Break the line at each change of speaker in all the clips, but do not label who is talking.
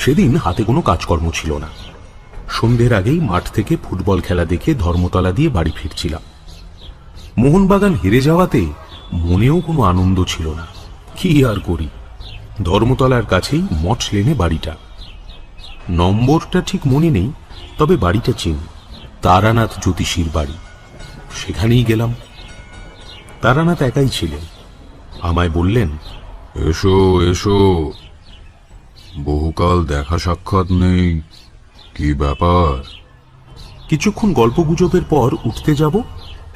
সেদিন হাতে কোনো কাজকর্ম ছিল না। সন্ধ্যের আগেই মাঠ থেকে ফুটবল খেলা দেখে ধর্মতলা দিয়ে বাড়ি ফিরছিলাম। মোহনবাগান হেরে যাওয়াতে মনেও কোনো আনন্দ ছিল না। কি আর করি, ধর্মতলার কাছেই মঠ লেনে বাড়িটা। নম্বরটা ঠিক মনে নেই, তবে বাড়িটা চিনি, তারানাথ জ্যোতিষীর বাড়ি। সেখানেই গেলাম। তারানাথ একাই ছিলেন। আমায় বললেন,
এসো এসো, বহুকাল দেখা সাক্ষাৎ নেই, কি ব্যাপার?
কিছুক্ষণ গল্প গুজবের পর উঠতে যাব,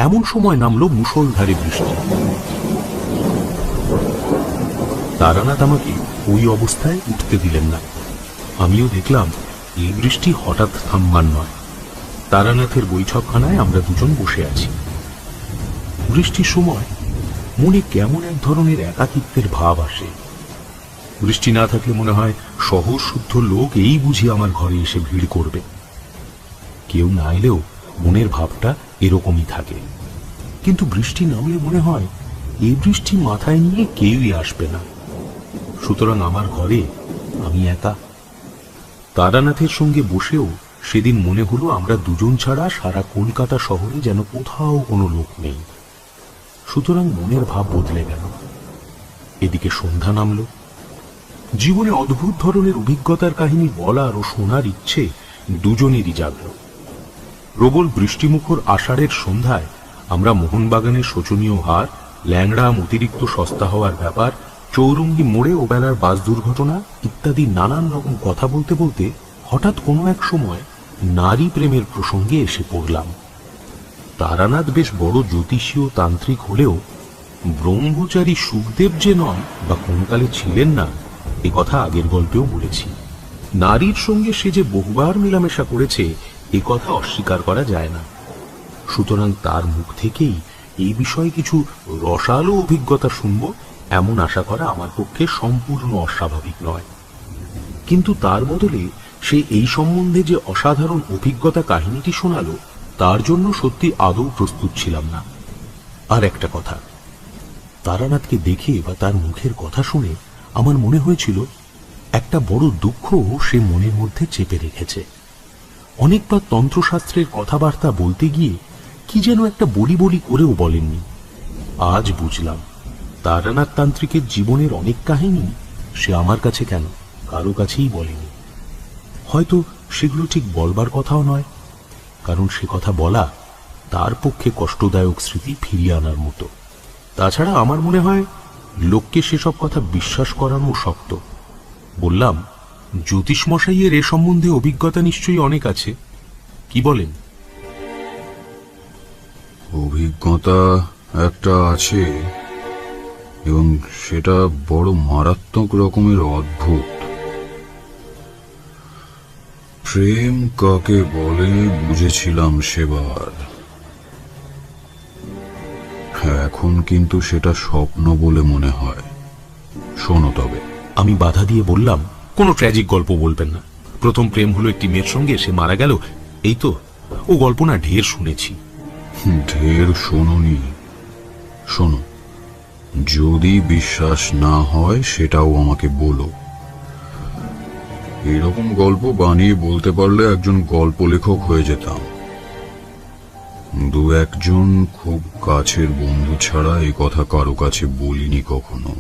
এমন সময় নামলো মুষলধারে বৃষ্টি। তারানাথ আমাকে ওই অবস্থায় উঠতে দিলেন না। আমিও দেখলাম এই বৃষ্টি হঠাৎ থামবার নয়। তারানাথের বৈঠকখানায় আমরা দুজন বসে আছি। বৃষ্টির সময় মনে কেমন এক ধরনের একাকিত্বের ভাব আসে। বৃষ্টি না থাকলে মনে হয় সহজ শুদ্ধ লোক এই বুঝি আমার ঘরে এসে ভিড় করবে। কেউ না এলেও মনের ভাবটা এরকমই থাকে, কিন্তু বৃষ্টি নামলে মনে হয় এই বৃষ্টি মাথায় নিয়ে কেউই আসবে না। সুতরাং আমার ঘরে আমি একা। তারানাথের সঙ্গে বসেও সেদিন মনে হলো আমরা দুজন ছাড়া সারা কলকাতা শহরে যেন কোথাও কোনো লোক নেই। সুতরাং মনের ভাব বদলে গেল। এদিকে সন্ধ্যা নামল। জীবনে অদ্ভুত ধরনের অভিজ্ঞতার কাহিনী বলার ও শোনার ইচ্ছে দুজনেরই জাগল। প্রবল বৃষ্টিমুখর আষাঢ়ের সন্ধ্যায় আমরা মোহনবাগানের শোচনীয় হার, ল্যাংড়াম অতিরিক্ত সস্তা হওয়ার ব্যাপার, চৌরঙ্গি মোড়ে ওবেলার বাস দুর্ঘটনা ইত্যাদি নানান রকম কথা বলতে বলতে হঠাৎ কোনো এক সময় নারী প্রেমের প্রসঙ্গে এসে পড়লাম। তারানাথ বেশ বড় জ্যোতিষী ও তান্ত্রিক হলেও ব্রহ্মচারী সুখদেব যে নন বা কোনকালে ছিলেন না, এ কথা আগের গল্পেও বলেছি। নারীর সঙ্গে সে যে বহুবার মেলামেশা করেছে, এ কথা অস্বীকার করা যায় না। সুতরাং তার মুখ থেকেই এই বিষয়ে কিছু রসালো অভিজ্ঞতা শুনব, এমন আশা করা আমার পক্ষে সম্পূর্ণ অস্বাভাবিক নয়। কিন্তু তার বদলে সে এই সম্বন্ধে যে অসাধারণ অভিজ্ঞতা কাহিনীটি শোনালো, তার জন্য সত্যি আদৌ প্রস্তুত ছিলাম না। আর একটা কথা, তারানাথকে দেখে বা তার মুখের কথা শুনে আমার মনে হয়েছিল একটা বড় দুঃখ সে মনের মধ্যে চেপে রেখেছে। অনেকবার তন্ত্রশাস্ত্রের কথাবার্তা বলতে গিয়ে কি যেন একটা বলি বলি করেও বলেননি। আজ বুঝলাম তারানাথ তান্ত্রিকের জীবনের অনেক কাহিনী সে আমার কাছে কেন, কারো কাছেই বলেনি। হয়তো সেগুলো ঠিক বলবার কথাও নয়, কারণ সে কথা বলা তার পক্ষে কষ্টদায়ক স্মৃতি ফিরিয়ে আনার মতো। তাছাড়া আমার মনে হয় লোককে সেসব কথা বিশ্বাস করানো শক্ত। বললাম, জ্যোতিষমশাইয়ের এ সম্বন্ধে অভিজ্ঞতা নিশ্চয়ই অনেক আছে, কি বলেন?
অভিজ্ঞতা একটা আছে, এবং সেটা বড় মারাত্মক রকমের অদ্ভুত। প্রেম কাকে বলে বুঝেছিলাম সেবার, এখন কিন্তু সেটা স্বপ্ন বলে মনে হয়। শোনো তবে।
আমি বাধা দিয়ে বললাম, কোনো ট্র্যাজিক গল্প বলবেন না। প্রথম প্রেম হলো একটি মেয়ের সঙ্গে, সে মারা গেল, এই তো। ও গল্প না ঢের শুনেছি।
ঢের শোনোনি? শোনো, যদি বিশ্বাস না হয় সেটাও আমাকে বলো। এরকম গল্প বানিয়ে বলতে পারলে একজন গল্প লেখক হয়ে যেতাম। দু একজন খুব কাছের বন্ধু ছাড়া এই কথা কারো কাছে বলিনি কখনো।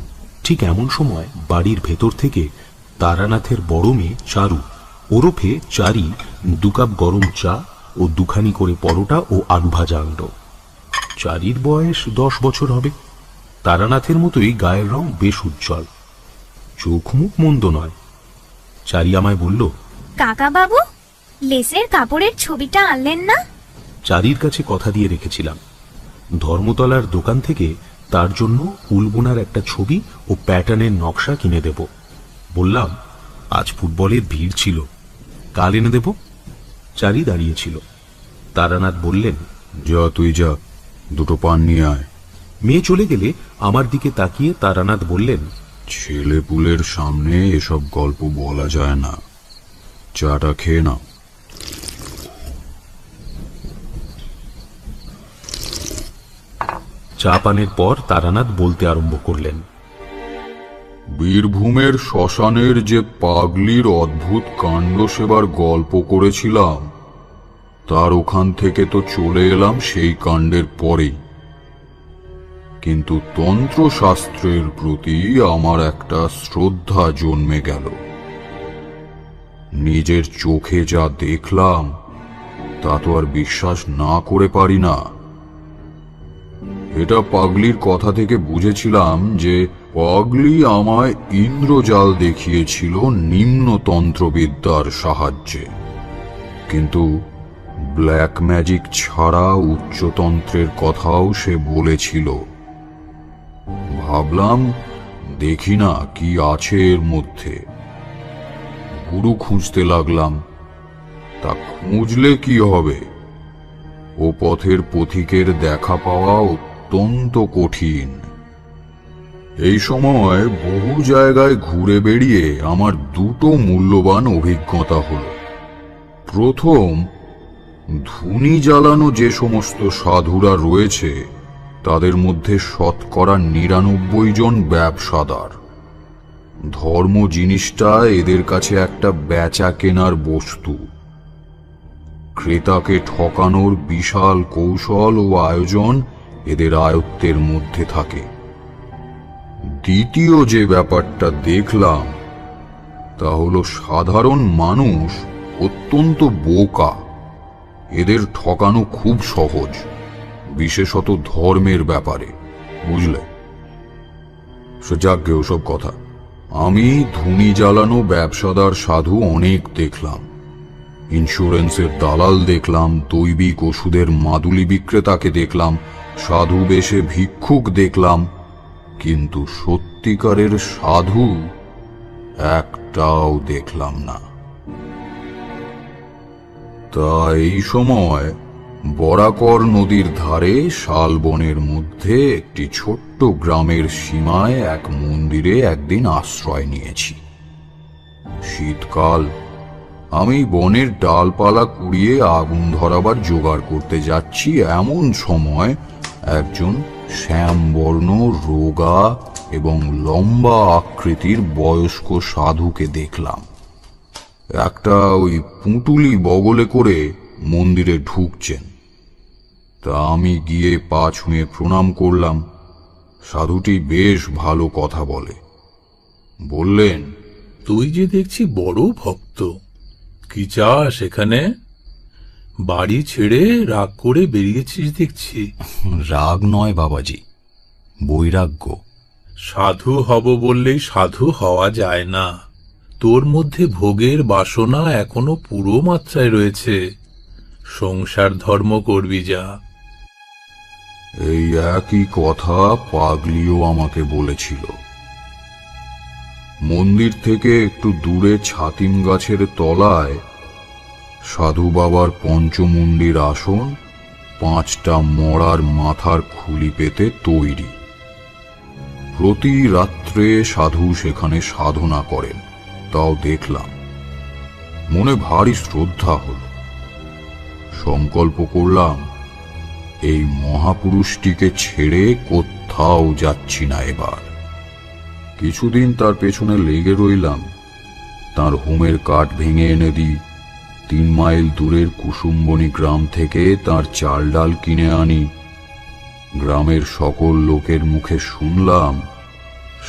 ঠিক এমন সময় বাড়ির ভেতর থেকে তারানাথের বড় মেয়ে চারু ওরফে চারি 2 কাপ গরম চা ও 2খানি করে পরোটা ও আলু ভাজা আনল। চারির বয়স 10 বছর হবে। তারানাথের মতোই গায়ের রং বেশ উজ্জ্বল, চোখ মুখ মন্দ নয়। চারি আমায় বলল,
কাকা বাবু, লেসের কাপড়ের ছবিটা আনলেন না?
চারির কাছে কথা দিয়ে রেখেছিলাম, ধর্মতলার দোকান থেকে তার জন্য উলবোনার একটা ছবি ও প্যাটার্নের নকশা কিনে দেব। বললাম, আজ ফুটবলের ভিড় ছিল, কাল এনে দেব। চারি দাঁড়িয়েছিল। তারানাথ বললেন,
যা তুই যা, 2টো পান নিয়ে আয়।
মেয়ে চলে গেলে আমার দিকে তাকিয়ে তারানাথ বললেন,
ছেলে পুলের সামনে এসব গল্প বলা যায় না, চাটা খেয়ে নাও।
চা পানের পর তারানাথ বলতে আরম্ভ করলেন,
বীরভূমের শ্মশানের যে পাগলির অদ্ভুত কাণ্ড সেবার গল্প করেছিলাম, তার ওখান থেকে তো চলে এলাম সেই কাণ্ডের পরেই। কিন্তু তন্ত্রশাস্ত্রের প্রতি আমার একটা শ্রদ্ধা জন্মে গেল। নিজের চোখে যা দেখলাম তা তো আর বিশ্বাস না করে পারি না। এটা পাগলির কথা থেকে বুঝেছিলাম যে পাগলি আমায় ইন্দ্রজাল দেখিয়েছিল নিম্ন তন্ত্রবিদ্যার সাহায্যে, কিন্তু ব্ল্যাক ম্যাজিক ছাড়া উচ্চতন্ত্রের কথাও সে বলেছিল। ভাবলাম দেখি না কি আছে এর মধ্যে। গুরু খুঁজতে লাগলাম। তা খুঁজলে কি হবে? ও পথের পথিকের দেখা পাওয়া অত্যন্ত কঠিন। এই সময় বহু জায়গায় ঘুরে বেড়িয়ে আমার দুটো মূল্যবান অভিজ্ঞতা হলো। প্রথম, ধুনি জ্বালানো যে সমস্ত সাধুরা রয়েছে তাদের মধ্যে শতকরা ৯৯ জন ব্যবসাদার। ধর্ম জিনিসটা এদের কাছে একটা বেচা কেনার বস্তু। ক্রেতাকে ঠকানোর বিশাল কৌশল ও আয়োজন এদের আয়ত্তের মধ্যে থাকে। দ্বিতীয় যে ব্যাপারটা দেখলাম তা হলো সাধারণ মানুষ অত্যন্ত বোকা। এদের ঠকানো খুব সহজ, বিশেষত ধর্মের ব্যাপারে, বুঝলে? যাজ্ঞে ওসব কথা। আমি ধুনি জ্বালানো ব্যবসাদার সাধু অনেক দেখলাম, ইন্স্যুরেন্সের দালাল দেখলাম, দৈবিক ওষুধের মাদুলি বিক্রেতাকে দেখলাম, সাধু বেশে ভিক্ষুক দেখলাম, কিন্তু সত্যিকারের সাধু একটাও দেখলাম না। তা এই সময় বরাকর নদীর ধারে শালবনের মধ্যে একটি ছোট্ট গ্রামের সীমায় এক মন্দিরে একদিন আশ্রয় নিয়েছি। শীতকাল। আমি বনের ডালপালা কুড়িয়ে আগুন ধরাবার জোগাড় করতে যাচ্ছি, এমন সময় একজন শ্যামবর্ণ, রোগা এবং লম্বা আকৃতির বয়স্ক সাধুকে দেখলাম। একটা ওই পুঁটুলি বগলে করে মন্দিরে ঢুকছেন। তা আমি গিয়ে পা ছুঁয়ে প্রণাম করলাম। সাধুটি বেশ ভালো কথা বলে। বললেন,
তুই যে দেখছি বড় ভক্ত, কি চাস এখানে? বাড়ি ছেড়ে রাগ করে বেরিয়েছিস দেখছি।
রাগ নয় বাবাজি, বৈরাগ্য।
সাধু হব বললেই সাধু হওয়া যায় না। তোর মধ্যে ভোগের বাসনা এখনো পুরো মাত্রায় রয়েছে। সংসার ধর্ম করবি যা।
এই একই কথা পাগলিও আমাকে বলেছিল। মন্দির থেকে একটু দূরে ছাতিম গাছের তলায় সাধু বাবার পঞ্চমুণ্ডির আসন ৫টা মরার মাথার খুলি পেতে তৈরি। প্রতি রাত্রে সাধু সেখানে সাধনা করেন, তাও দেখলাম। মনে ভারী শ্রদ্ধা হল। সংকল্প করলাম এই মহাপুরুষটিকে ছেড়ে কোথাও যাচ্ছি না এবার। কিছুদিন তার পেছনে লেগে রইলাম। তার হোমের কাঠ ভেঙে এনে দিই। ৩ মাইল দূরের কুসুম্বনী গ্রাম থেকে তার চাল ডাল কিনে আনি। গ্রামের সকল লোকের মুখে শুনলাম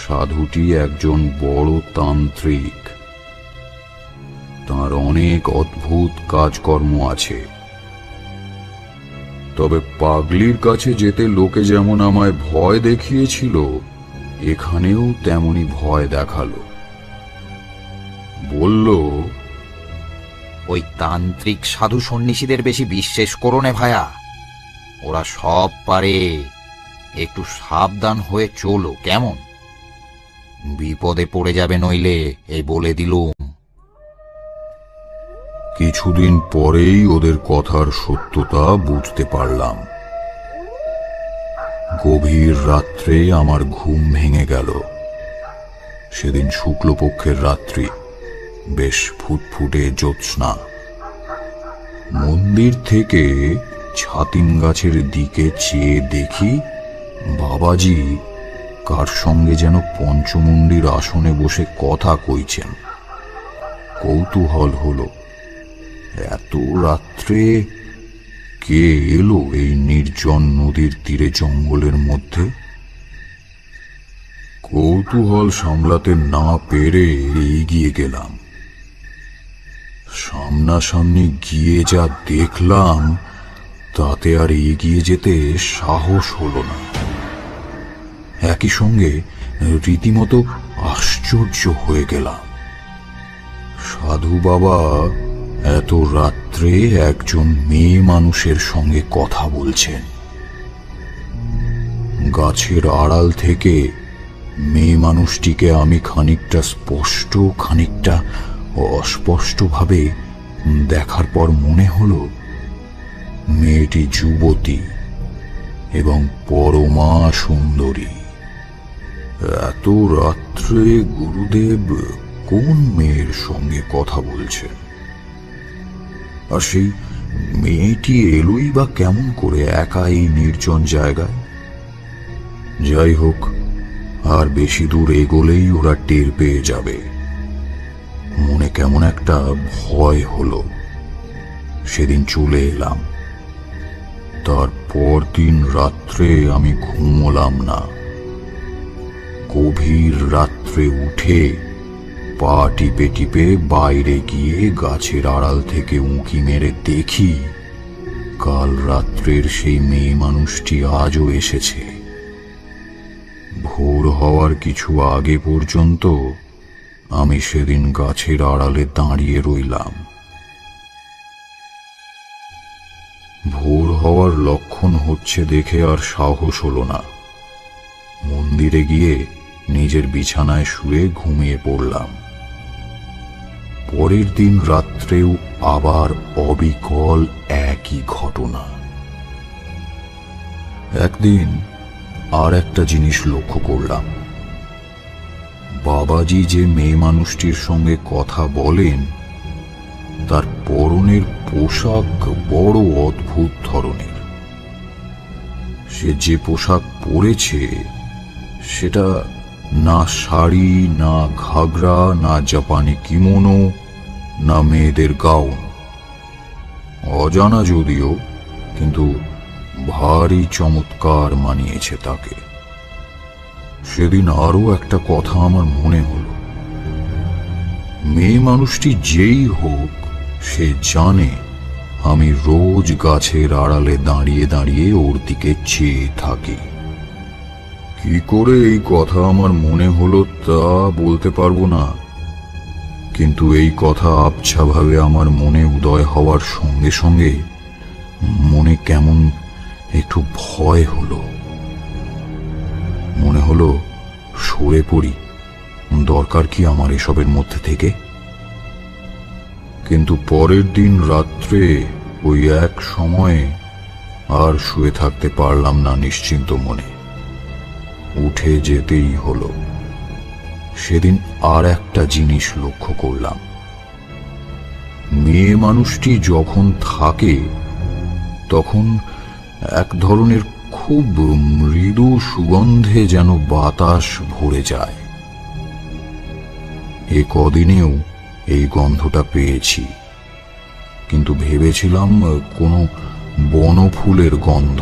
সাধুটি একজন বড় তান্ত্রিক। তার অনেক অদ্ভুত কাজকর্ম আছে। তবে পাগলির কাছে যেতে লোকে যেমন আমায় ভয় দেখিয়েছিল, এখানেও তেমনি ভয় দেখালো। বলল,
ওই তান্ত্রিক সাধু সন্ন্যাসীদের বেশি বিশ্বাস করো না ভায়া, ওরা সব পারে। একটু সাবধান হয়ে চলো, কেমন? বিপদে পড়ে যাবে নইলে, এই বলে দিলুম।
কিছুদিন পরেই ওদের কথার সত্যতা বুঝতে পারলাম। গভীর রাত্রে আমার ঘুম ভেঙে গেল। সেদিন শুক্লপক্ষের রাত্রি, বেশ ফুটফুটে জ্যোৎস্না। মন্দির থেকে ছাতিম গাছের দিকে চেয়ে দেখি বাবাজি কার সঙ্গে যেন পঞ্চমুণ্ডির আসনে বসে কথা কইছেন। কৌতূহল হলো, এত রাত্রে কে এলো এই নির্জন নদীর তীরে জঙ্গলের মধ্যে? কৌতূহল সামলাতে না পেরে এগিয়ে গেলাম। সামনাসামনি গিয়ে যা দেখলাম তাতে আর এগিয়ে যেতে সাহস হলো না। একই সঙ্গে রীতিমতো আশ্চর্য হয়ে গেলাম। সাধু বাবা এত রাত্রে একজন মেয়ে মানুষের সঙ্গে কথা বলছেন। গাছের আড়াল থেকে মেয়ে মানুষটিকে আমি খানিকটা স্পষ্ট খানিকটা অস্পষ্টভাবে দেখার পর মনে হলো মেয়েটি যুবতী এবং পরমা সুন্দরী। এত রাত্রে গুরুদেব কোন মেয়ের সঙ্গে কথা বলছেন? আর সেই মেয়েটি এলোই বা কেমন করে একা এই নির্জন জায়গায়? যাই হোক, আর বেশি দূর এগোলেই ওরা টের পেয়ে যাবে। মনে কেমন একটা ভয় হলো। সেদিন চলে এলাম। তারপর দিন রাত্রে আমি ঘুমোলাম না। গভীর রাত্রে উঠে পা টিপে টিপে বাইরে গিয়ে গাছের আড়াল থেকে উঁকি মেরে দেখি কাল রাত্রের সেই মেয়ে মানুষটি আজও এসেছে। ভোর হওয়ার কিছু আগে পর্যন্ত আমি সেদিন গাছের আড়ালে দাঁড়িয়ে রইলাম। ভোর হওয়ার লক্ষণ হচ্ছে দেখে আর সাহস হলো না। মন্দিরে গিয়ে নিজের বিছানায় শুয়ে ঘুমিয়ে পড়লাম। পরের দিন রাত্রেও আবার অবিকল একই ঘটনা। একদিন আর একটা জিনিস লক্ষ্য করলাম। বাবাজি যে মেয়ে মানুষটির সঙ্গে কথা বলেন তার পরনের পোশাক বড় অদ্ভুত ধরনের। সে যে পোশাক পরেছে সেটা না শাড়ি, না ঘাগরা, না জাপানি কিমোনো, না মেয়েদের গাউন। অজানা যদিও, কিন্তু ভারী চমৎকার মানিয়েছে তাকে। সেদিন আরো একটা কথা আমার মনে হলো। মেয়ে মানুষটি যেই হোক, সে জানে আমি রোজ গাছের আড়ালে দাঁড়িয়ে দাঁড়িয়ে ওর দিকে চেয়ে থাকি। কি করে এই কথা আমার মনে হলো তা বলতে পারবো না, কিন্তু এই কথা আবছাভাবে আমার মনে উদয় হওয়ার সঙ্গে সঙ্গে মনে কেমন একটু ভয় হলো। মনে হলো সরে পড়ি, দরকার কি আমার এসবের মধ্যে থেকে। কিন্তু পরের দিন রাত্রে ওই এক সময়ে আর শুয়ে থাকতে পারলাম না নিশ্চিন্ত মনে। উঠে যেতেই হলো। সেদিন আর একটা জিনিস লক্ষ্য করলাম। মেয়ে মানুষটি যখন থাকে তখন এক ধরনের খুব মৃদু সুগন্ধে যেন বাতাস ভরে যায়। এ কদিনেও এই গন্ধটা পেয়েছি, কিন্তু ভেবেছিলাম কোনো বনফুলের গন্ধ।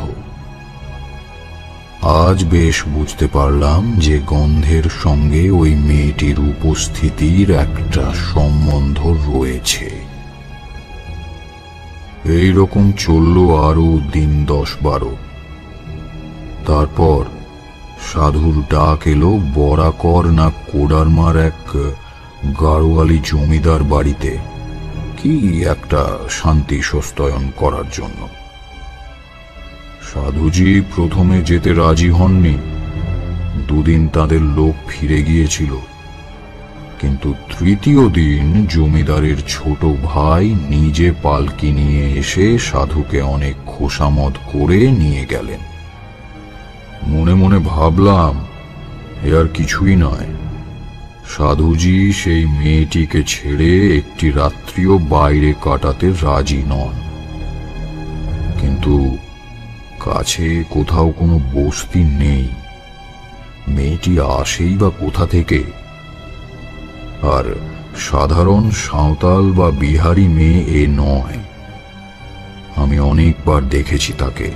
আজ বেশ বুঝতে পারলাম যে গন্ধের সঙ্গে ওই মেয়েটির উপস্থিতির একটা সম্বন্ধ রয়েছে। এই রকম চলল আরো দিন 10-12। তারপর সাধুর ডাক এলো বরাকর না কোডারমার এক গাড়োয়ালি জমিদার বাড়িতে কি একটা শান্তি সস্তয়ন করার জন্য। সাধুজি প্রথমে যেতে রাজি হননি। দুদিন তাদের লোক ফিরে গিয়েছিল, কিন্তু তৃতীয় দিন জমিদারের ছোট ভাই নিজে পালকি নিয়ে এসে সাধুকে অনেক খোসামদ করে নিয়ে গেলেন। মনে মনে ভাবলাম এ আর কিছুই নয়, সাধুজি সেই মেয়েটিকে ছেড়ে একটি রাত্রিও বাইরে কাটাতে রাজি নন। কিন্তু কাছে কোথাও কোনো বস্তি নেই, মেয়েটি আসেই বা কোথা থেকে? আর সাধারণ সাঁওতাল বা বিহারি মেয়ে এ নয়। আমি অনেকবার দেখেছি তাকে,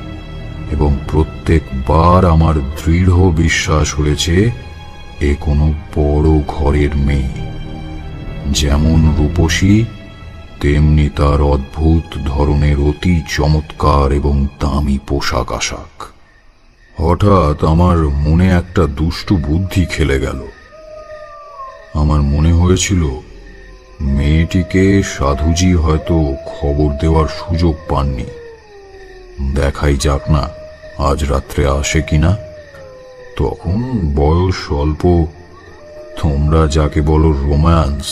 এবং প্রত্যেকবার আমার দৃঢ় বিশ্বাস হয়েছে এ কোনো বড় ঘরের মেয়ে। যেমন রূপসী, তেমনি তার অদ্ভুত ধরনের অতি চমৎকার এবং দামি পোশাক আশাক। হঠাৎ আমার মনে একটা দুষ্টু বুদ্ধি খেলে গেল। আমার মনে হয়েছিল মেয়েটিকে সাধুজি হয়তো খবর দেওয়ার সুযোগ পাননি। দেখাই যাক না আজ রাত্রে আসে কিনা। তখন বয়স অল্প, তোমরা যাকে বলো রোম্যান্স,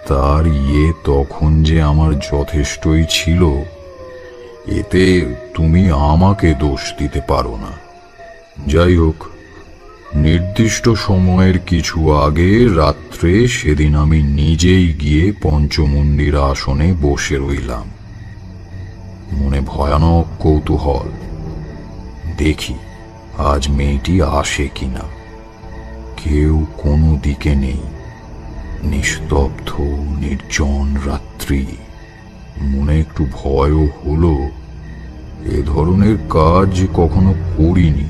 তার তখন যে আমার যথেষ্টই ছিল। এতে তুমি আমাকে দোষ দিতে পারো না। যাই হোক, নির্দিষ্ট সময়ের কিছু আগে রাত্রে সেদিন আমি নিজেই গিয়ে পঞ্চমুণ্ডির আসনে বসে রইলাম। মনে ভয়ানক কৌতূহল, দেখি আজ মেয়েটি আসে কিনা। কেউ কোনো দিকে নেই, নিস্তব্ধ নির্জন রাত্রি। মনে একটু ভয়ও হলো, এ ধরনের কাজ কখনো করিনি।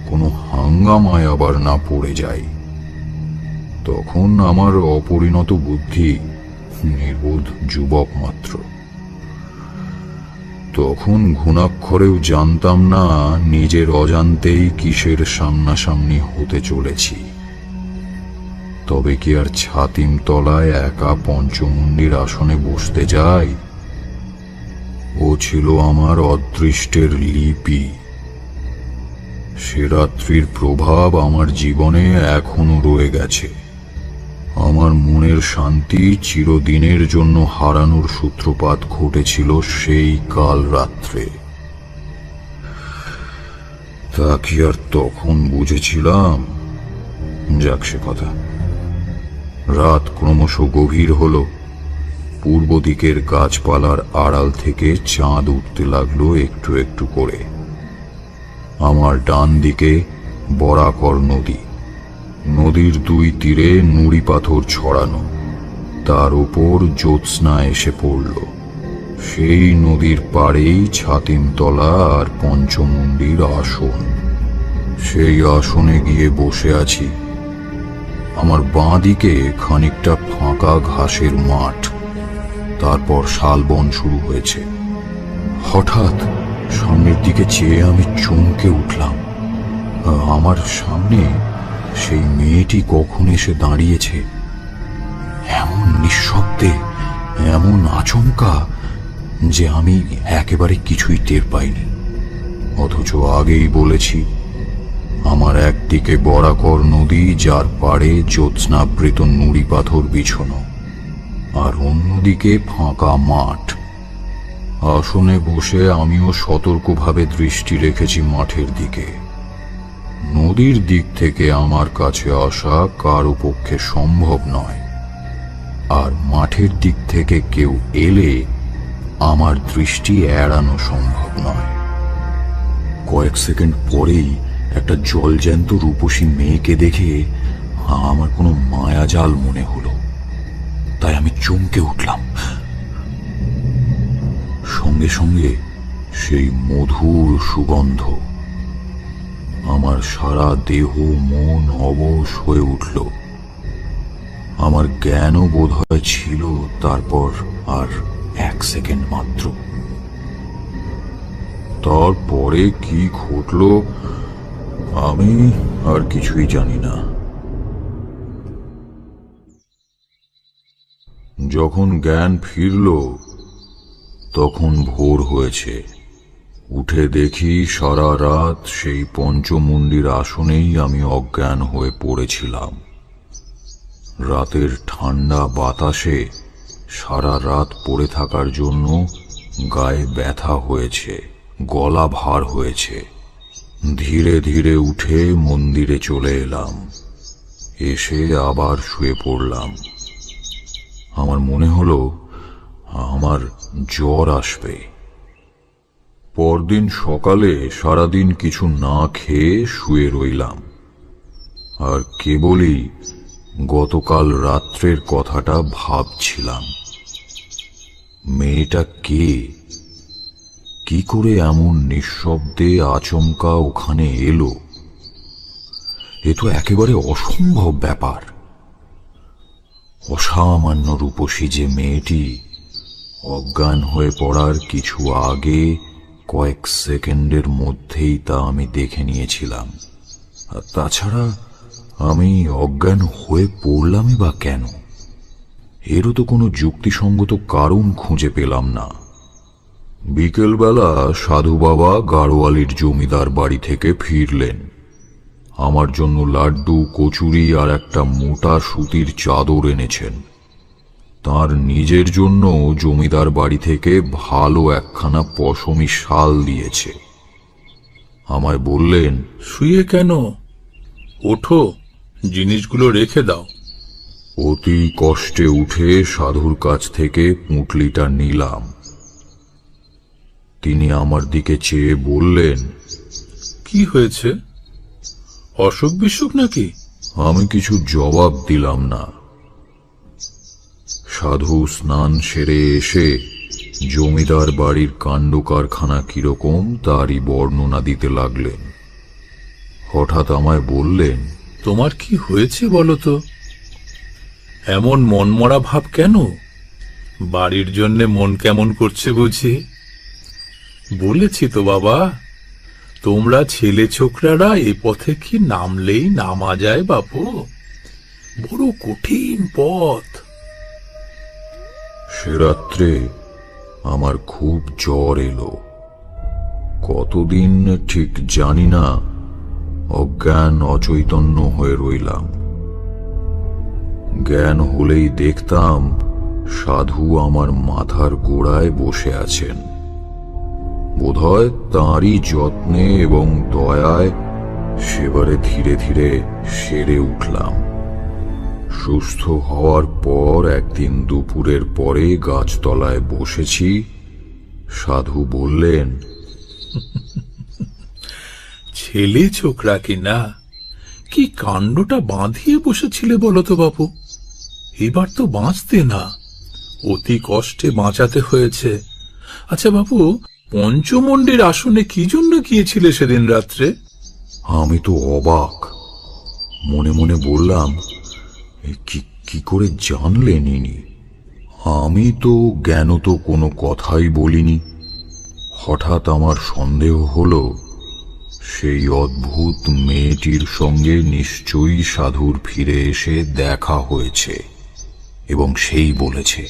কোনো হাঙ্গামায় আবার না পড়ে যাই। তখন আমার অপরিণত বুদ্ধি, নির্বোধ যুবক মাত্র। তখন ঘুণাক্ষরেও জানতাম না নিজের অজান্তেই কিসের সামনাসামনি হতে চলেছি। তবে কি আর ছাতিম তলায় একা পঞ্চমুণ্ডির আসনে বসতে যাই? ও ছিল আমার অদৃষ্টের লিপি। সে রাত্রির প্রভাব আমার জীবনে এখনো রয়ে গেছে। আমার মনের শান্তি চিরদিনের জন্য হারানোর সূত্রপাত ঘটেছিল সেই কাল রাত্রে। তা কি আর তখন বুঝেছিলাম? যাক সে কথা। রাত ক্রমশ গভীর হল। পূর্ব দিকের গাছপালার আড়াল থেকে চাঁদ উঠতে লাগলো একটু একটু করে। আমার ডান দিকে বরাকর নদী, নদীর দুই তীরে নুড়ি পাথর ছড়ানো, তার উপর জ্যোৎস্না এসে পড়ল। সেই নদীর পাড়েই ছাতিমতলা আর পঞ্চমুণ্ডির আসন। সেই আসনে গিয়ে বসে আছি। আমার বাঁ দিকে খানিকটা ফাঁকা ঘাসের মাঠ, তারপর শালবন শুরু হয়েছে। হঠাৎ সামনের দিকে চেয়ে আমি চমকে উঠলাম। আমার সামনে সেই মেয়েটি কখন এসে দাঁড়িয়েছে, এমন নিঃশব্দে, এমন আচমকা যে আমি একেবারে কিছুই টের পাইনি। অথচ আগেই বলেছি, আমার একদিকে বরাকর নদী, যার পাড়ে জ্যোৎস্নাবৃত নুড়ি পাথর বিছানো, আর অন্যদিকে ফাঁকা মাঠ। আসনে বসে আমিও সতর্কভাবে দৃষ্টি রেখেছি মাঠের দিকে। নদীর দিক থেকে আমার কাছে আসা কারো পক্ষে সম্ভব নয়, আর মাঠের দিক থেকে কেউ এলে আমার দৃষ্টি এড়ানো সম্ভব নয়। কয়েক সেকেন্ড পরেই একটা জলজ্যান্ত রূপসী মেয়েকে দেখে আমার কোনো মায়াজাল মনে হলো, তাই আমি চমকে উঠলাম। সঙ্গে সঙ্গে সেই মধুর সুগন্ধ। আমার সারা দেহ মন অবশ হয়ে উঠল। আমার জ্ঞানও বোধহয় ছিল তারপর আর 1 সেকেন্ড মাত্র। তারপরে কি ঘটল আমি আর কিছুই জানি না। যখন জ্ঞান ফিরল তখন ভোর হয়েছে। উঠে দেখি সারা রাত সেই পঞ্চমুণ্ডির আসনেই আমি অজ্ঞান হয়ে পড়েছিলাম। রাতের ঠান্ডা বাতাসে সারা রাত পড়ে থাকার জন্য গায়ে ব্যথা হয়েছে, গলা ভার হয়েছে। ধীরে ধীরে উঠে মন্দিরে চলে এলাম। এসে আবার শুয়ে পড়লাম। আমার মনে হলো আমার জ্বর আসবে। পরদিন সকালে সারাদিন কিছু না খেয়ে শুয়ে রইলাম। আর কেবলই গতকাল রাত্রের কথাটা ভাবছিলাম। মেয়েটা কে? কি করে এমন নিঃশব্দে আচমকা ওখানে এলো? এ তো একেবারে অসম্ভব ব্যাপার। অসামান্য রূপসী যে মেয়েটি, অজ্ঞান হয়ে পড়ার কিছু আগে কয়েক সেকেন্ডের মধ্যেই তা আমি দেখে নিয়েছিলাম। আর তাছাড়া আমি অজ্ঞান হয়ে পড়লামই বা কেন? এরও তো কোনো যুক্তিসঙ্গত কারণ খুঁজে পেলাম না। বিকেলবেলা সাধু বাবা গাড়োয়ালির জমিদার বাড়ি থেকে ফিরলেন। আমার জন্য লাড্ডু, কচুরি আর একটা মোটা সুতির চাদর এনেছেন। তার নিজের জন্য জমিদার বাড়ি থেকে ভালো একখানা পশমি শাল দিয়েছে। আমায় বললেন,
শুয়ে কেন? ওঠো, জিনিসগুলো রেখে দাও।
অতি কষ্টে উঠে সাধুর কাছ থেকে পুঁটলিটা নিলাম। তিনি আমার দিকে চেয়ে বললেন,
কি হয়েছে? অসুখ বিসুখ নাকি?
আমি কিছু জবাব দিলাম না। সাধু স্নান সেরে এসে জমিদার বাড়ির কাণ্ড কারখানা কিরকম তারই বর্ণনা দিতে লাগলেন। হঠাৎ আমায় বললেন,
তোমার কি হয়েছে বলো তো? এমন মনমরা ভাব কেন? বাড়ির জন্যে মন কেমন করছে বুঝি? বলেছি তো বাবা, তোমরা ছেলে ছোকরারা এ পথে কি নামলেই নামা যায় বাপু? বড় কঠিন পথ।
সে রাত্রে আমার খুব জ্বর এলো। কতদিন ঠিক জানি না, অজ্ঞান অচৈতন্য হয়ে রইলাম। জ্ঞান হলেই দেখতাম সাধু আমার মাথার গোড়ায় বসে আছেন। বোধহয় তাঁরই যত্নে এবং দয়ায় সেবারে ধীরে ধীরে সেরে উঠলাম। সুস্থ হওয়ার পর একদিন দুপুরের পরে গাছতলায় বসেছি। সাধু বললেন,
ছেলে ছোকরা কিনা কি কাণ্ডটা বাঁধিয়ে বসেছিলে বলো তো বাপু? এবার তো বাঁচতে না, অতি কষ্টে বাঁচাতে হয়েছে। আচ্ছা বাপু, পঞ্চমন্ডির আসনে কি জন্য গিয়েছিলে সেদিন রাত্রে?
আমি তো অবাক। মনে মনে বললাম, কি করে জানলেন ইনি? আমি তো জ্ঞান তো কোনো কথাই বলিনি। হঠাৎ আমার সন্দেহ হলো, সেই অদ্ভুত মেয়েটির সঙ্গে নিশ্চয়ই সাধুর ফিরে এসে দেখা হয়েছে এবং সেই বলেছে।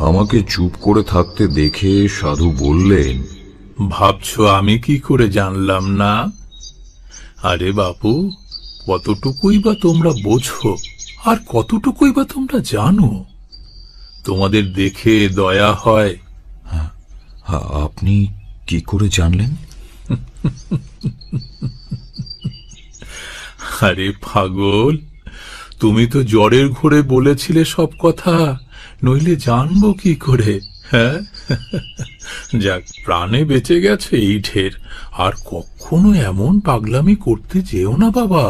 আমাকে চুপ করে থাকতে দেখে সাধু বললেন,
ভাবছো আমি কি করে জানলাম না? আরে বাপু, কতটুকুই বা তোমরা বোঝো আর কতটুকুই বা তোমরা জানো? তোমাদের দেখে দয়া হয়।
আপনি কি করে জানলেন?
আরে পাগল, তুমি তো জ্বরের ঘোরে বলেছিলে সব কথা, নইলে জানবো কি করে? হ্যাঁ, যাক, প্রাণে বেঁচে গেছে এই ঢের। আর কখনো এমন পাগলামি করতে যেও না বাবা।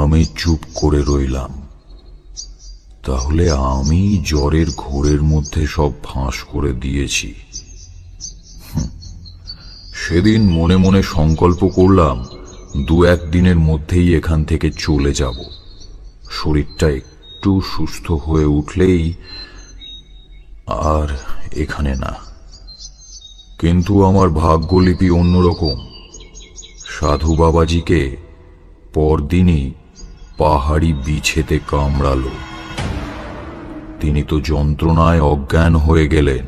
আমি চুপ করে রইলাম। তাহলে আমি জ্বরের ঘোরের মধ্যে সব ফাঁস করে দিয়েছি। সেদিন মনে মনে সংকল্প করলাম, 2-1 দিনের মধ্যেই এখান থেকে চলে যাব। শরীরটা একটু সুস্থ হয়ে উঠলেই। আর এখানে না। কিন্তু আমার ভাগ্যলিপি অন্যরকম। সাধু বাবাজিকে পরদিনই পাহাড়ি বিছেতে কামড়ালো। তিনি তো যন্ত্রণায় অজ্ঞান হয়ে গেলেন।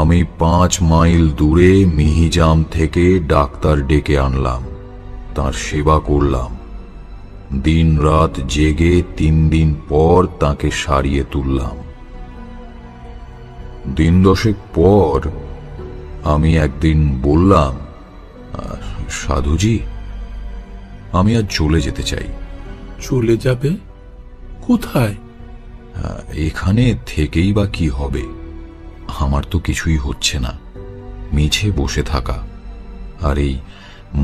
আমি 5 মাইল দূরে মিহিজাম থেকে ডাক্তার ডেকে আনলাম, তার সেবা করলাম। দিন রাত জেগে 3 দিন পর তাকে সারিয়ে তুললাম। দিন 10 পর আমি একদিন বললাম, সাধুজি, আমি আজ চলে যেতে চাই।
চলে যাবে? কোথায়?
এখানে থেকেই বা কি হবে? আমার তো কিছুই হচ্ছে না, মিছে বসে থাকা আর এই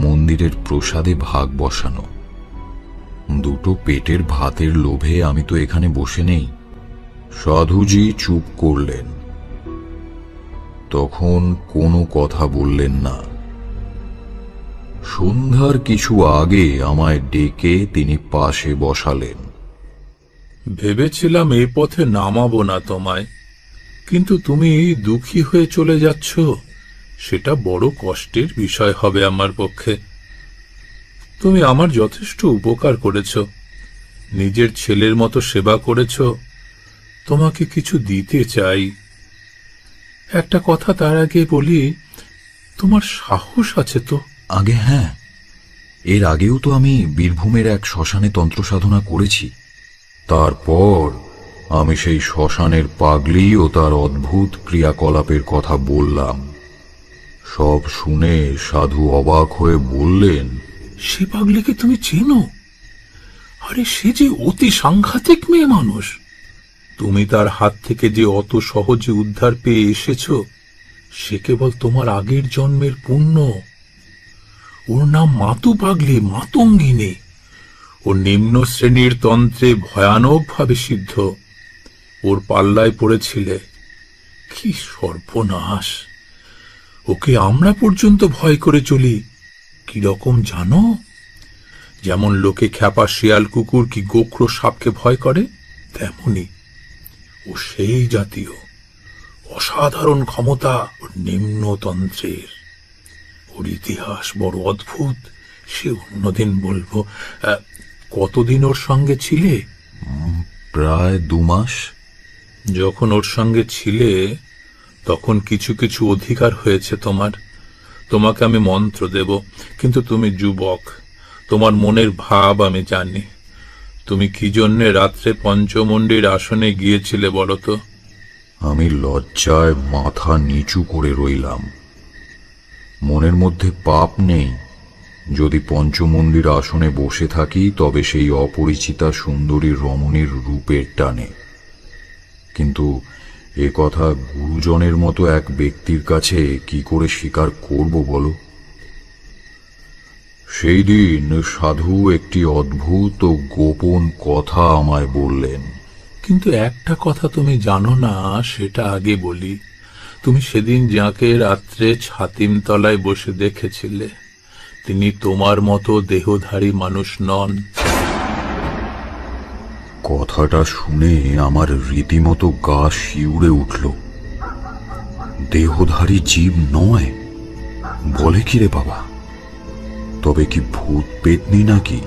মন্দিরের প্রসাদে ভাগ বসানো। দুটো পেটের ভাতের লোভে আমি তো এখানে বসে নেই। সাধুজি চুপ করলেন, তখন কোনো কথা বললেন না। সন্ধ্যার কিছু আগে আমায় ডেকে তিনি পাশে বসালেন।
ভেবেছিলাম এই পথে নামাবো না তোমায়, কিন্তু তুমি দুঃখী হয়ে চলে যাচ্ছ, সেটা বড় কষ্টের বিষয় হবে আমার পক্ষে। তুমি আমার যথেষ্ট উপকার করেছ, নিজের ছেলের মতো সেবা করেছ, তোমাকে কিছু দিতে চাই। একটা কথা তার আগে বলি, তোমার সাহস আছে তো?
আগে হ্যাঁ, এর আগেও তো আমি বীরভূমের এক শ্মশানে তন্ত্র সাধনা করেছি। তারপর আমি সেই শ্মশানের পাগলি ও তার অদ্ভুত ক্রিয়াকলাপের কথা বললাম। সব শুনে সাধু অবাক হয়ে বললেন,
সে পাগলিকে তুমি চেনো? আরে সে যে অতি সাংঘাতিক মেয়ে মানুষ। তুমি তার হাত থেকে যে অত সহজে উদ্ধার পেয়ে এসেছ, সে কেবল তোমার আগের জন্মের পুণ্য। ওর নাম মাতু পাগলি, মাতঙ্গিনী। ও নিম্ন শ্রেণীর তন্ত্রে ভয়ানকভাবে সিদ্ধ। ওর পাল্লায় পড়েছিলে। কি সর্বনাশ! ওকে আমরা পর্যন্ত ভয় করে চলি। কিরকম জানো? যেমন লোকে খ্যাপা শিয়াল কুকুর কি গোখরো সাপকে ভয় করে, তেমনি ও সেই জাতীয়। অসাধারণ ক্ষমতা ওর নিম্নতন্ত্রের। ওর ইতিহাস বড় অদ্ভুত, সে অন্যদিন বলবো। কতদিন ওর সঙ্গে ছিলে?
প্রায় 2 মাস।
যখন ওর সঙ্গে ছিলে তখন কিছু কিছু অধিকার হয়েছে তোমার। তোমাকে আমি মন্ত্র দেব, কিন্তু তুমি যুবক, তোমার মনের ভাব আমি জানি। তুমি কি জন্যে রাত্রে পঞ্চমন্ডির আসনে গিয়েছিলে বলো তো?
আমি লজ্জায় মাথা নিচু করে রইলাম। মনের মধ্যে পাপ নেই। যদি পঞ্চমন্দির আসনে বসে থাকি তবে সেই অপরিচিতা সুন্দরী রমণীর রূপের টানে। কিন্তু এ কথা গুরুজনের মতো এক ব্যক্তির কাছে কি করে স্বীকার করব বলো? সেই দিন সাধু একটি অদ্ভুত ও গোপন কথা আমায় বললেন।
কিন্তু একটা কথা তুমি জানো না, সেটা আগে বলি। তুমি সেদিন যাকে রাত্রে ছাতিম তলায় বসে দেখেছিলে, তিনি তোমার মতো দেহধারী মানুষ নন।
কথাটা শুনে আমার রীতিমতো গা শিউরে উঠল। দেহধারী জীব নয়? বলে কি রে বাবা? তবে কি ভূত পেতনি নাকি?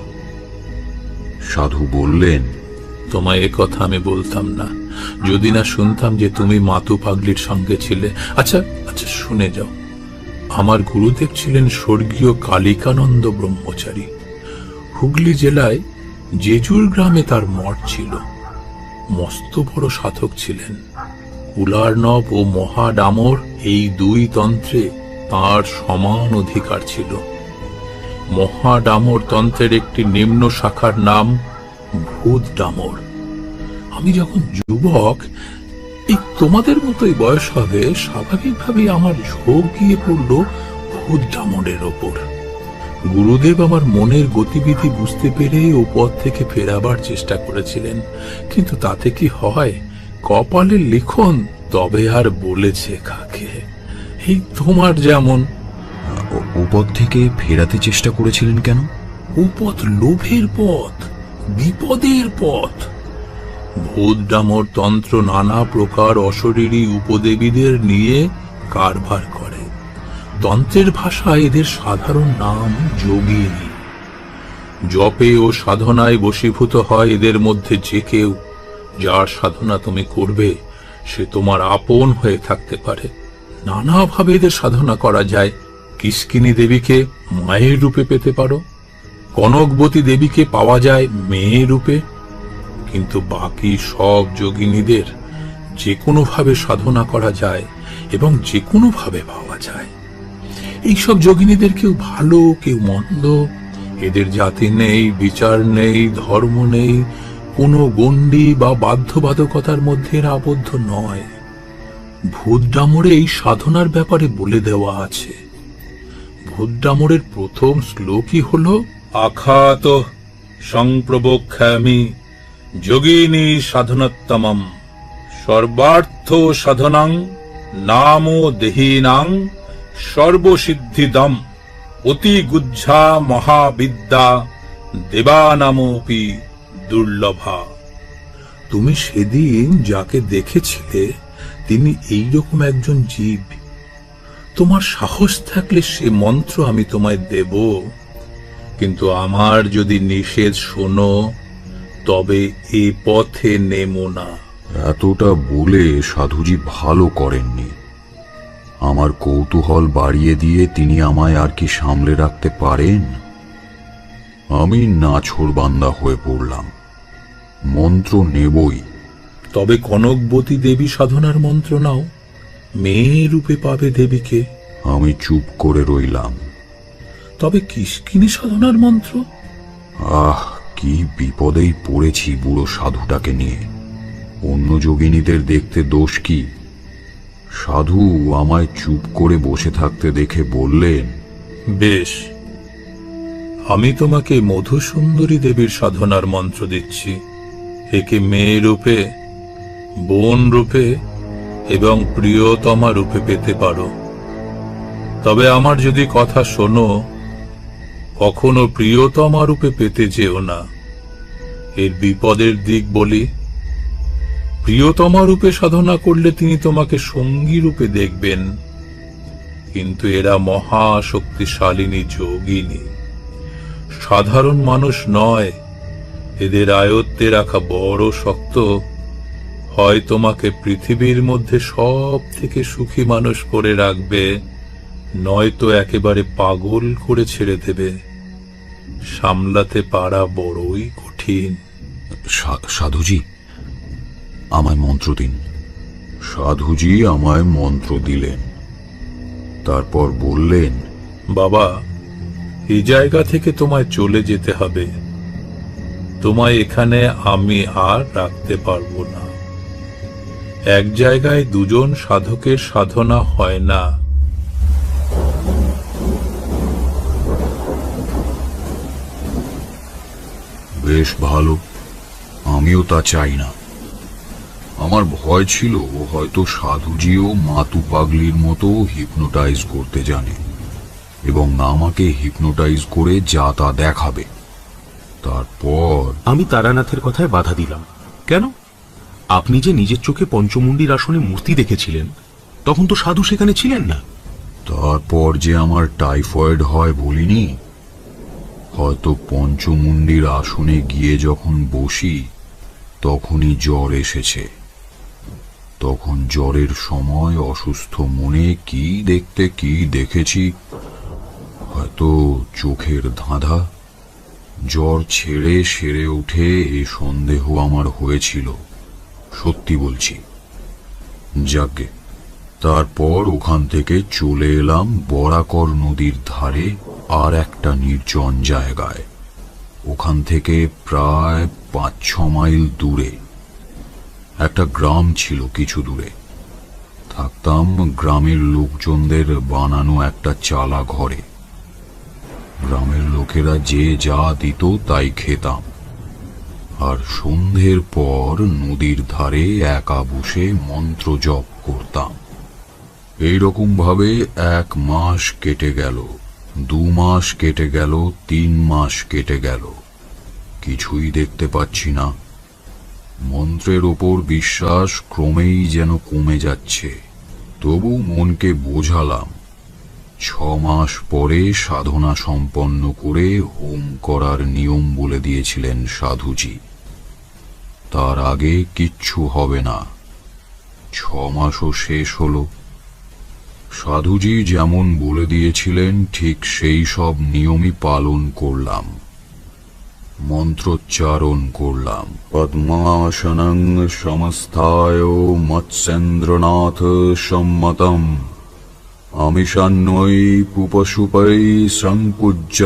সাধু বললেন,
তোমায় এ কথা আমি বলতাম না যদি না শুনতাম যে তুমি মাতু পাগলির সঙ্গে ছিলে। আচ্ছা আচ্ছা, শুনে যাও। আমার গুরুদেব ছিলেন স্বর্গীয় কালিকানন্দ ব্রহ্মচারী। হুগলি জেলায় জেজুর গ্রামে তার মঠ ছিল। মস্ত বড় সাধক ছিলেন। উলারনব ও মহাডামর এই 2 তন্ত্রে তার সমান অধিকার ছিল। মহাডামর তন্ত্রের একটি নিম্ন শাখার নাম ভূত ডামর। আমি যখন যুবক, এই তোমাদের মতোই বয়স হবে, স্বাভাবিকভাবেই আমার ঝোঁক গিয়ে পড়ল ভূত ডামরের ওপর। গুরুদেব আমার মনের গতিবিধি বুঝতে পেরে ও পথ থেকে ফেরাবার চেষ্টা করেছিলেন, কিন্তু তাতে কি হয়? কপালের লিখন তবে আর বলেছে কাকে। এই তোমার যেমন।
উপর থেকে ফেরাতে চেষ্টা করেছিলেন কেন?
ও পথ লোভের পথ, বিপদের পথ। ভূত ডামর তন্ত্র নানা প্রকার অশরীরী উপদেবীদের নিয়ে কারবার করে। তন্ত্রের ভাষায় এদের সাধারণ নাম যোগিনী। জপে ও সাধনায় বশীভূত হয় এদের মধ্যে যে কেউ। যার সাধনা তুমি করবে সে তোমার আপন হয়ে থাকতে পারে। নানাভাবে এদের সাধনা করা যায়। কিষ্কিনী দেবীকে মায়ের রূপে পেতে পারো, কনকবতী দেবীকে পাওয়া যায় মেয়ে রূপে। কিন্তু বাকি সব যোগিনীদের যে কোনোভাবে সাধনা করা যায় এবং যে কোনোভাবে পাওয়া যায়। এইসব যোগিনীদের কেউ ভালো, কেউ মন্দ। এদের জাতি নেই, বিচার নেই, ধর্ম নেই, কোনো গণ্ডি বা বাধ্যবাধকতার মধ্যে এরা আবদ্ধ নয়। ভূত ডামরে এই সাধনার ব্যাপারে বলে দেওয়া আছে। ভূত ডামরের প্রথম শ্লোকই হল আখাত সংপ্রবক্ষ্যামি যোগিনী সাধনোত্তমম সর্বার্থ সাধনাং নামো দেহিনাং সর্বসিদ্ধিদম অতি গুজ্জা মহাবিদ্যা দেবানামপি দুর্লভা। তুমি সেদিন যাকে দেখেছিলে তিনি এইরকম একজন জীব। তোমার সাহস থাকলে সে মন্ত্র আমি তোমায় দেব, কিন্তু আমার যদি নিষেধ শোনো তবে এ পথে নেমো না।
এতটা বলে সাধুজি ভালো করেননি। আমার কৌতূহল বাড়িয়ে দিয়ে তিনি আমায় আর কি সামলে রাখতে পারেন? আমি নাছোড়বান্দা হয়ে পড়লাম। মন্ত্র নেবই।
তবে কনকবতী দেবী সাধনার মন্ত্র নাও, মেয়ে রূপে পাবে দেবীকে।
আমি চুপ করে রইলাম।
তবে কিষ্কিনী সাধনার মন্ত্র?
আহ, কি বিপদেই পড়েছি বুড়ো সাধুটাকে নিয়ে। অন্য যোগিনীদের দেখতে দোষ কি? সাধু আমায় চুপ করে বসে থাকতে দেখে বললেন,
বেশ, আমি তোমাকে মধুসুন্দরী দেবীর সাধনার মন্ত্র দিচ্ছি। একে মেয়ে রূপে, বোন রূপে এবং প্রিয়তমা রূপে পেতে পারো। তবে আমার যদি কথা শোনো, কখনো প্রিয়তমা রূপে পেতে যেও না। এর বিপদের দিক বলি। প্রিয়তমা রূপে সাধনা করলে তিনি তোমাকে সঙ্গী রূপে দেখবেন, কিন্তু এরা মহা শক্তিশালিনী যোগিনী, সাধারণ মানুষ নয়। এদের আয়ত্তে রাখা বড় শক্ত। হয় তোমাকে পৃথিবীর মধ্যে সব থেকে সুখী মানুষ করে রাখবে, নয়তো একেবারে পাগল করে ছেড়ে দেবে। সামলাতে পারা বড়ই কঠিন।
সাধুজি, আমায় মন্ত্র দিন। সাধুজি আমায় মন্ত্র দিলেন। তারপর বললেন,
বাবা, এই জায়গা থেকে তোমায় চলে যেতে হবে। তোমায় এখানে আমি আর রাখতে পারবো না। এক জায়গায় দুজন সাধকের সাধনা হয় না।
বেশ ভালো, আমিও তা চাই না। আমার ভয় ছিল হয়তো সাধুজিও মাতু পাগলির মতো হিপনোটাইজ করতে জানে এবং আমাকে হিপনোটাইজ করে যা তা দেখাবে। তারপর
আমি তারানাথের কথায় বাধা দিলাম। কেন? আপনি যে নিজের চোখে পঞ্চমুণ্ডির আসনে মূর্তি দেখেছিলেন, তখন তো সাধু সেখানে ছিলেন না।
তারপর যে আমার টাইফয়েড হয় বলিনি? হয়তো পঞ্চমুণ্ডির আসনে গিয়ে যখন বসি তখনই জ্বর এসেছে। তখন জ্বরের সময় অসুস্থ মনে কি দেখতে কি দেখেছি, হয়তো চোখের ধাঁধা। জ্বর ছেড়ে সেরে উঠে এ সন্দেহ আমার হয়েছিল, সত্যি বলছি। যাকে তারপর ওখান থেকে চলে এলাম বরাকর নদীর ধারে আর একটা নির্জন জায়গায়। ওখান থেকে প্রায় 5-6 মাইল দূরে একটা গ্রাম ছিল। কিছু দূরে থাকতাম গ্রামের লোকজনদের বানানো একটা চালা ঘরে। গ্রামের লোকেরা যে যা দিত তাই খেতাম, আর সন্ধ্যের পর নদীর ধারে একা বসে মন্ত্র জপ করতাম। এইরকম ভাবে 1 মাস কেটে গেল, 2 মাস কেটে গেল, 3 মাস কেটে গেল। কিছুই দেখতে পাচ্ছি না। মন্ত্রের ওপর বিশ্বাস ক্রমেই যেন কমে যাচ্ছে। তবু মনকে বোঝালাম 6 মাস পরে সাধনা সম্পন্ন করে হোম করার নিয়ম বলে দিয়েছিলেন সাধুজি। তার আগে কিচ্ছু হবে না। 6 মাসও শেষ হলো। সাধুজি যেমন বলে দিয়েছিলেন ঠিক সেই সব নিয়মই পালন করলাম। মন্ত্রোচ্চারণ করলাম। পদ্মাসনং সমস্থায় মৎস্যেন্দ্রনাথ সম্মতম আমিষান্নৈ পুপসুপৈ সংপূজ্য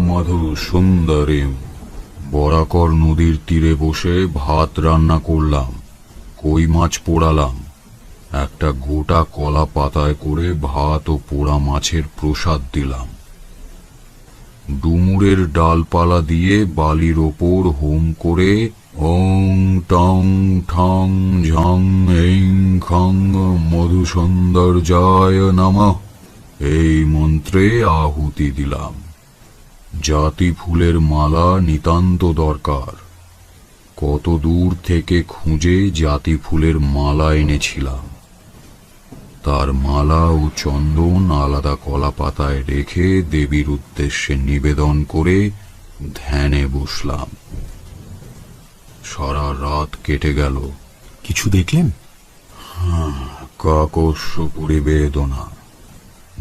মধু সুন্দরীম। বরাকর নদীর তীরে বসে ভাত রান্না করলাম, কই মাছ পোড়ালাম, একটা গোটা কলা পাতায় করে ভাত ও পোড়া মাছের প্রসাদ দিলাম। ডুমুরের ডালপালা দিয়ে বালির ওপর হোম করে ওং টং ঠং ঝং এইং খং মধুসৌন্দর্যায় নমঃ এই মন্ত্রে আহুতি দিলাম। জাতি ফুলের মালা নিতান্ত দরকার। কত দূর থেকে খুঁজে জাতি ফুলের মালা এনেছিলাম। তার মালা ও চন্দন আলাদা কলা পাতায় রেখে দেবীর উদ্দেশ্যে নিবেদন করে ধ্যানে বসলাম। সারা রাত কেটে গেল।
কিছু দেখলেন?
কাকস্য পরিবেদনা।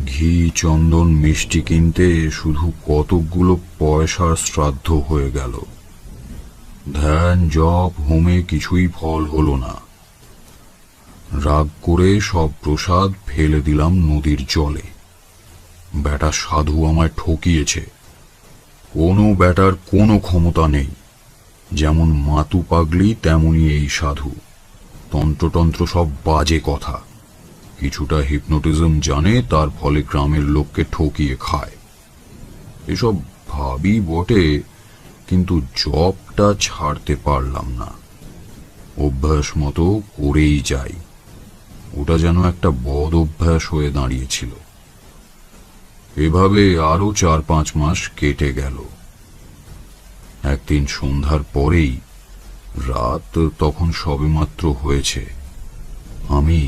ঘি চন্দন মিষ্টি কিনতে শুধু কতকগুলো পয়সার শ্রাদ্ধ হয়ে গেল। ধ্যান জপ হোমে কিছুই ফল হলো না। রাগ করে সব প্রসাদ ফেলে দিলাম নদীর জলে। বেটা সাধু আমায় ঠকিয়েছে। কোনো বেটার কোনো ক্ষমতা নেই। যেমন মাতু পাগলি তেমনি এই সাধু। তন্ত্রতন্ত্র সব বাজে কথা। কিছুটা হিপনোটিজম জানে, তার ফলে গ্রামের লোককে ঠকিয়ে খায়। এসব ভাবি বটে, কিন্তু জবটা ছাড়তে পারলাম না। অভ্যাস মতো করেই যাই। ওটা যেন একটা বদ অভ্যাস হয়ে দাঁড়িয়েছিল। এভাবে আরো 4-5 মাস কেটে গেল। একদিন সন্ধ্যার পরেই, রাত তখন সবেমাত্র হয়েছে, আমি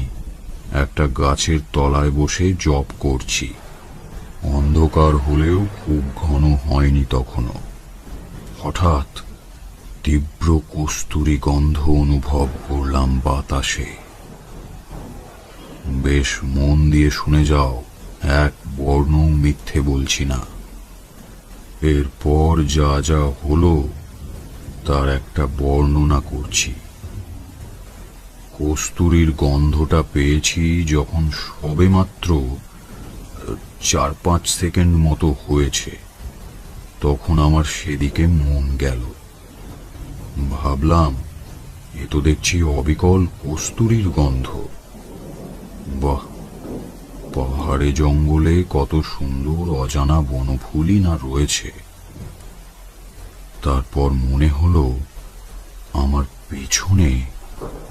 একটা গাছের তলায় বসে জপ করছি। অন্ধকার হলেও খুব ঘন হয়নি তখনও। হঠাৎ তীব্র কস্তুরী গন্ধ অনুভব করলাম বাতাসে। বেশ মন দিয়ে শুনে যাও, এক বর্ণ মিথ্যে বলছি না। এরপর যা যা হলো তার একটা বর্ণনা করছি। কস্তুরীর গন্ধটা পেয়েছি যখন সবেমাত্র 4-5 সেকেন্ড মতো হয়েছে। তখন আমার সেদিকে মন গেল। ভাবলাম, এ তো দেখছি অবিকল কস্তুরীর গন্ধ। বাহ, পাহাড়ে জঙ্গলে কত সুন্দর অজানা বনফুলই না রয়েছে। তারপর মনে হলো, আমার পেছনে,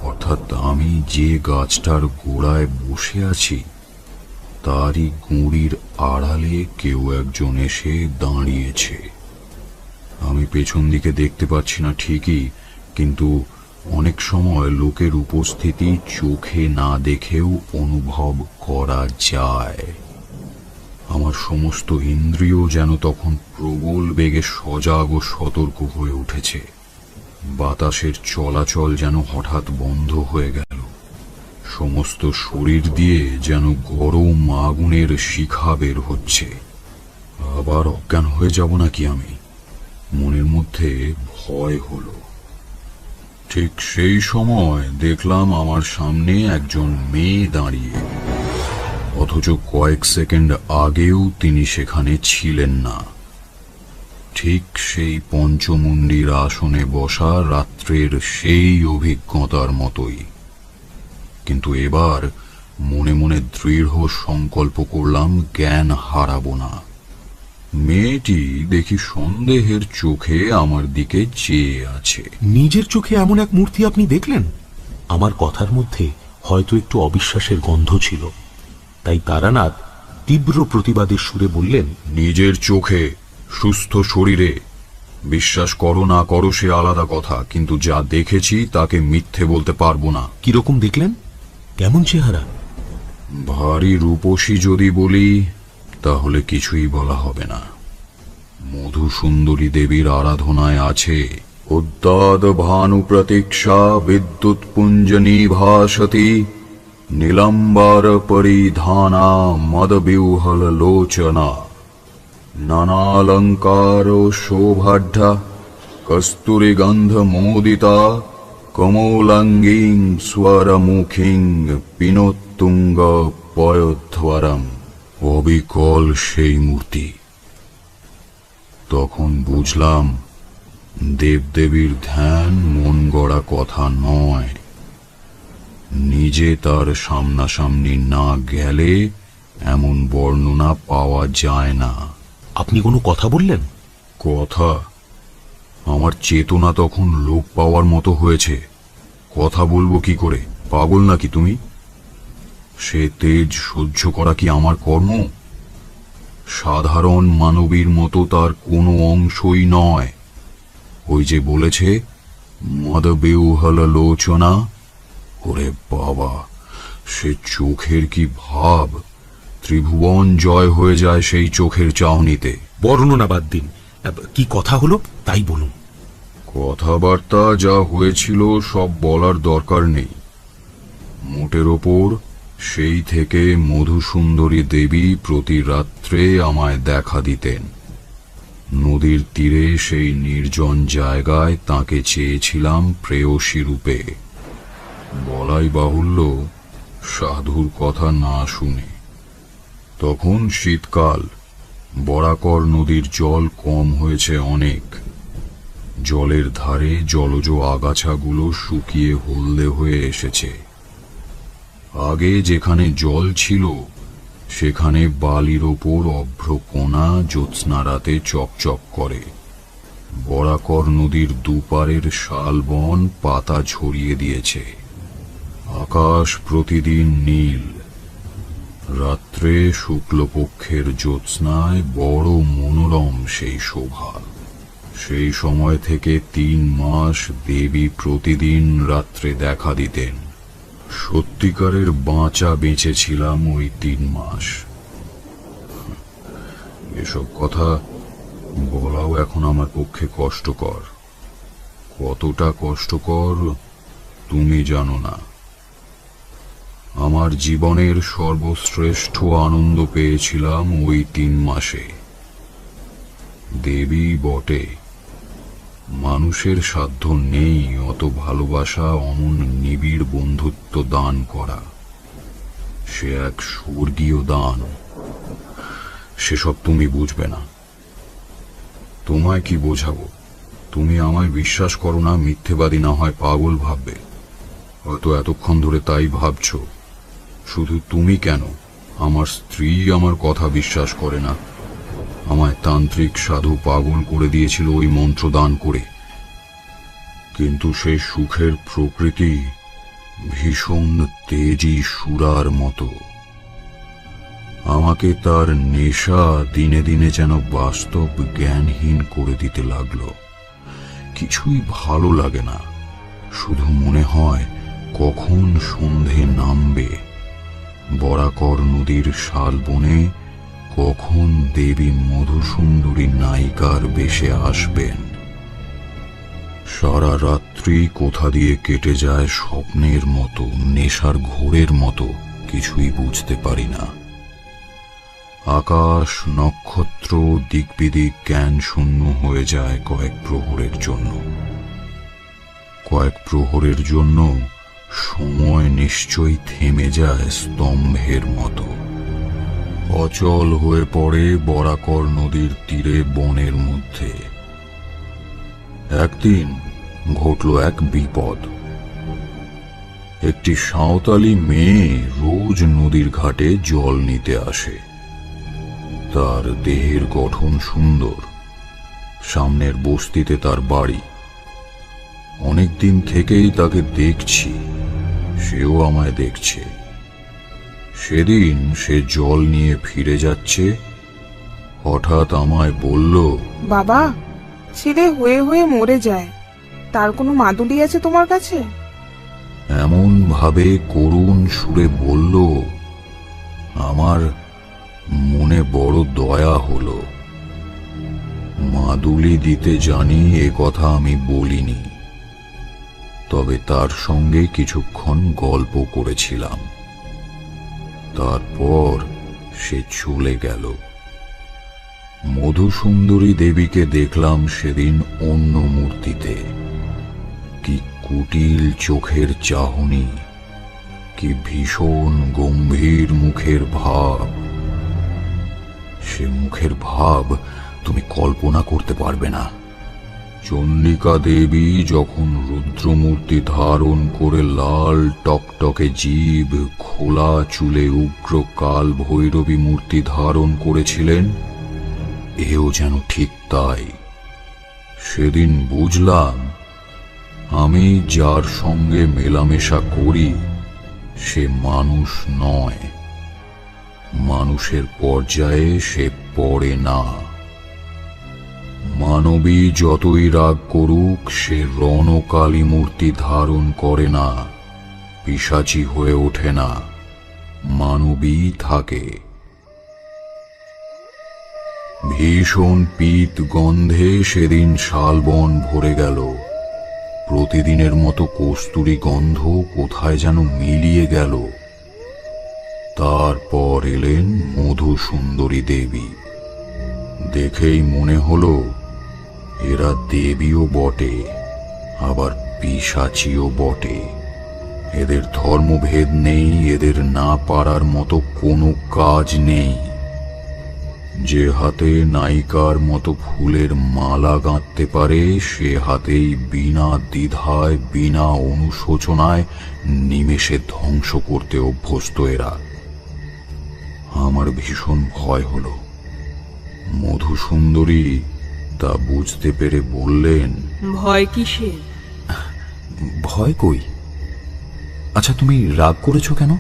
অর্থাৎ আমি যে গাছটার গোড়ায় বসে আছি, তারই গুঁড়ির আড়ালে কেউ একজন এসে দাঁড়িয়েছে। আমি পেছন দিকে দেখতে পাচ্ছি না ঠিকই, কিন্তু অনেক সময় লোকের উপস্থিতি চোখে না দেখেও অনুভব করা যায়। আমার সমস্ত ইন্দ্রিয় যেন তখন প্রবল বেগে সজাগ ও সতর্ক হয়ে উঠেছে। বাতাসের চলাচল যেন হঠাৎ বন্ধ হয়ে গেল। সমস্ত শরীর দিয়ে যেন গরম আগুনের শিখা বের হচ্ছে। আবার অজ্ঞান হয়ে যাব নাকি আমি? মনের মধ্যে ভয় হলো। ঠিক সেই সময় দেখলাম আমার সামনে একজন মেয়ে দাঁড়িয়ে, অথচ কয়েক সেকেন্ড আগেও তিনি সেখানে ছিলেন না। ঠিক সেই পঞ্চমুণ্ডির আসনে বসা রাত্রের সেই অভিজ্ঞতার মতোই। কিন্তু এবার মনে মনে দৃঢ় সংকল্প করলাম জ্ঞান হারাবো না। মেয়েটি দেখি সন্দেহের চোখে আমার দিকে চেয়ে আছে।
নিজের চোখে এমন এক মূর্তি আপনি দেখলেন? আমার কথার মধ্যে হয়তো একটু অবিশ্বাসের গন্ধ ছিল। তাই তারানাথ তীব্র প্রতিবাদের সুরে বললেন,
নিজের চোখে, সুস্থ শরীরে। বিশ্বাস করো না করো সে আলাদা কথা, কিন্তু যা দেখেছি তাকে মিথ্যে বলতে পারবো না।
কিরকম দেখলেন? কেমন চেহারা?
ভারী রূপসী যদি বলি তাহলে কিছুই বলা হবে না। মধুসুন্দরী দেবীর আরাধনায় আছে। উদ্দাদ ভানু প্রতীক্ষা বিদ্যুৎ পুঞ্জনী ভাসতি নীলাম্বার পরিধানা মদবিহল লোচনা নানালঙ্কার শোভাঢ্যা কস্তুরী গন্ধ মোদিতা কমলাঙ্গীং স্বরমুখীং পিনোত্তুঙ্গ পয়োধ্বরম। অবিকল সেই মূর্তি। তখন বুঝলাম, দেবদেবীর ধ্যান মন গড়া কথা নয়। নিজে তার সামনাসামনি না গেলে এমন বর্ণনা পাওয়া যায় না।
আপনি কোনো কথা বললেন?
কথা? আমার চেতনা তখন লোপ পাওয়ার মতো হয়েছে। কথা বলবো কি করে? পাগল নাকি তুমি? সে তেজ সহ্য করা কি আমার কর্ম? সাধারণ মানবীর মতো তার কোনো অংশই নয়। ওই যে বলেছে মদবিহ্বল লোচনা। ওরে বাবা, সে চোখের কি ভাব! ত্রিভুবন জয় হয়ে যায় সেই চোখের চাহনিতে।
বর্ণনা বাদ দিন, কি কথা হলো তাই বলুন।
কথাবার্তা যা হয়েছিল সব বলার দরকার নেই। মোটের ওপর সেই থেকে মধুসুন্দরী দেবী প্রতি রাত্রে আমায় দেখা দিতেন। নদীর তীরে সেই নির্জন জায়গায় তাকে চেয়েছিলাম প্রেয়সী রূপে। বলাই বাহুল্য, সাধুর কথা না শুনে। তখন শীতকাল, বরাকর নদীর জল কম হয়েছে অনেক। জলের ধারে জলজ আগাছাগুলো শুকিয়ে হলদে হয়ে এসেছে। আগে যেখানে জল ছিল সেখানে বালির ওপর অভ্রকণা জ্যোৎস্না রাতে চকচক করে। বরাকর নদীর দুপারের শালবন পাতা ছড়িয়ে দিয়েছে। আকাশ প্রতিদিন নীল। রাত্রে শুক্লপক্ষের জ্যোৎস্নায় বড় মনোরম সেই শোভা। সেই সময় থেকে 3 মাস দেবী প্রতিদিন রাত্রে দেখা দিতেন। সত্যিকারের বাঁচা বেঁচেছিলাম ওই 3 মাস। এসব কথা বলাও এখন আমার পক্ষে কষ্টকর। কতটা কষ্টকর তুমি জানো না। আমার জীবনের সর্বশ্রেষ্ঠ আনন্দ পেয়েছিলাম ওই 3 মাসে। দেবী বটে, মানুষের সাধ্য নেই অত ভালোবাসা, অমন নিবিড় বন্ধুত্ব দান করা। সে এক স্বর্গীয় দান। সেসব তুমি বুঝবে না। তোমায় কি বোঝাবো? তুমি আমায় বিশ্বাস করো না, মিথ্যেবাদী না হয় পাগল ভাববে। হয়তো এতক্ষণ ধরে তাই ভাবছ। শুধু তুমি কেন, আমার স্ত্রী আমার কথা বিশ্বাস করে না। আমায় তান্ত্রিক সাধু পাগল করে দিয়েছিল ওই মন্ত্র দান করে। কিন্তু সেই সুখের প্রকৃতি ভীষণ তেজি সুরার মতো। আমাকে তার নেশা দিনে দিনে যেন বাস্তব জ্ঞানহীন করে দিতে লাগলো। কিছুই ভালো লাগে না। শুধু মনে হয় কখন সন্ধে নামবে। বরাকর নদীর শালবনে কখন দেবী মধুসুন্দরী নায়িকার বেশে আসবেন। সারা রাত্রি কোথা দিয়ে কেটে যায় স্বপ্নের মতো, নেশার ঘোরের মতো, কিছুই বুঝতে পারি না। আকাশ নক্ষত্র দিকবিদিক জ্ঞান শূন্য হয়ে যায় কয়েক প্রহরের জন্য। কয়েক প্রহরের জন্য সময় নিশ্চয়ই থেমে যায় স্তম্ভের মতো। অচল হয়ে পড়ে বরাকর নদীর তীরে বনের মধ্যে। একদিন ঘটল এক বিপদ। একটি সাঁওতালি মেয়ে রোজ নদীর ঘাটে জল নিতে আসে। তার দেহের গঠন সুন্দর। সামনের বস্তিতে তার বাড়ি। অনেকদিন থেকেই তাকে দেখছি, সেও আমায় দেখছে। সেদিন সে জল নিয়ে ফিরে যাচ্ছে। হঠাৎ আমায় বলল,
বাবা, ছেলে হয়ে হয়ে মরে যায়, তার কোনো মাদুলি আছে তোমার কাছে?
এমন ভাবে করুণ সুরে বলল, আমার মনে বড় দয়া হলো। মাদুলি দিতে জানি এ কথা আমি বলিনি, তবে তার সঙ্গে কিছুক্ষণ গল্প করেছিলাম। তারপর সে চলে গেল। মধুসুন্দরী দেবীকে দেখলাম সেদিন অন্য মূর্তিতে। কি কুটিল চোখের চাহনি, কি ভীষণ গম্ভীর মুখের ভাব। সে মুখের ভাব তুমি কল্পনা করতে পারবে না। চন্ডিকা দেবী যখন রুদ্রমূর্তি ধারণ করে লাল টকটকে জিভ, খোলা চুলে উগ্র কাল ভৈরবী মূর্তি ধারণ করেছিলেন, এও যেন ঠিক তাই। সেদিন বুঝলাম আমি যার সঙ্গে মেলামেশা করি সে মানুষ নয়, মানুষের পর্যায়ে সে পড়ে না। মানবী যতই রাগ করুক সে রণকালী মূর্তি ধারণ করে না, পিশাচী হয়ে ওঠে না, মানবী থাকে। ভীষণ পিত গন্ধে সেদিন শালবন ভরে গেল। প্রতিদিনের মতো কস্তুরী গন্ধ কোথায় যেন মিলিয়ে গেল। তারপর এলেন মধুসুন্দরী দেবী। দেখেই মনে হলো এরা দেবীও বটে, আবার পিশাচিও বটে। এদের ধর্মভেদ নেই, এদের না পারার মতো কোনো কাজ নেই। যে হাতে নায়িকার মতো ফুলের মালা গাঁথতে পারে সে হাতেই বিনা দ্বিধায় বিনা অনুশোচনায় নিমেষে ধ্বংস করতে অভ্যস্ত এরা। আমার ভীষণ ভয় হলো। মধুসুন্দরী তা বুঝতে পেরে বললেন,
ভয় কিসের?
ভয় কই? আচ্ছা, তুমি রাগ করেছো কেন?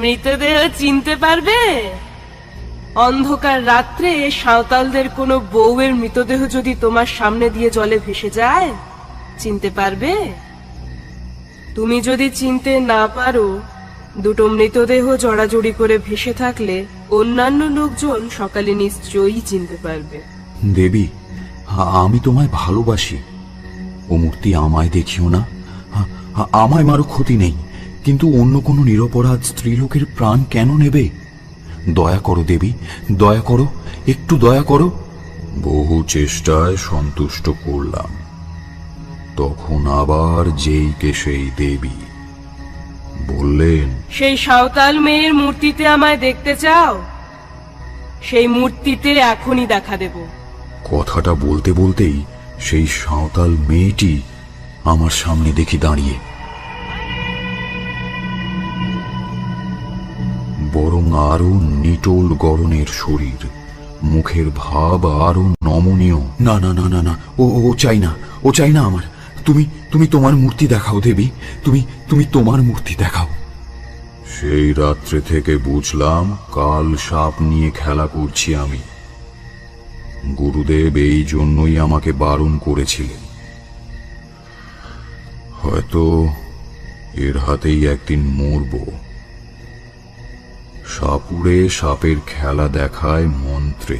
মৃতদেহ চিনতে পারবে? অন্ধকার রাত্রে সাঁওতালদের কোনো বউয়ের মৃতদেহ যদি তোমার সামনে দিয়ে জলে ভেসে যায়, চিনতে পারবে? তুমি যদি চিনতে না পারো, দুটো মৃতদেহ জড়াজড়ি করে ভেসে থাকলে অন্যান্য লোকজন সকালে নিশ্চয়ই চিনতে পারবে।
দেবী, আমি তোমায় ভালোবাসি। ও মূর্তি আমায় দেখিও না, আমায় মারো ক্ষতি নেই, কিন্তু অন্য কোনো নিরপরাধ স্ত্রীলোকের প্রাণ কেন নেবে? দয়া করো দেবী, দয়া করো, একটু দয়া করো। বহু চেষ্টায় সন্তুষ্ট করলাম। তখন আবার যেইকে সেই দেবী বললেন,
সেই সাঁওতাল মেয়ের মূর্তিতে আমায় দেখতে চাও? সেই মূর্তিতে এখনই দেখা দেব।
কথাটা বলতে বলতেই সেই সাঁওতাল মেয়েটি আমার সামনে দেখি দাঁড়িয়ে। বরং আরো নিটোল গড়নের শরীর, মুখের ভাব আরো নমনীয়। না না না না না, ও চাই না, ও চাই না আমার। তুমি তোমার মূর্তি দেখাও দেবী, তুমি তোমার মূর্তি দেখাও। সেই রাত্রে থেকে বুঝলাম কাল সাপ নিয়ে খেলা করছি আমি। গুরুদেব এই জন্যই আমাকে বারণ করেছিলেন। হয়তো এর হাতেই একদিন মরব। সাপুড়ে সাপের খেলা দেখায় মন্ত্রে,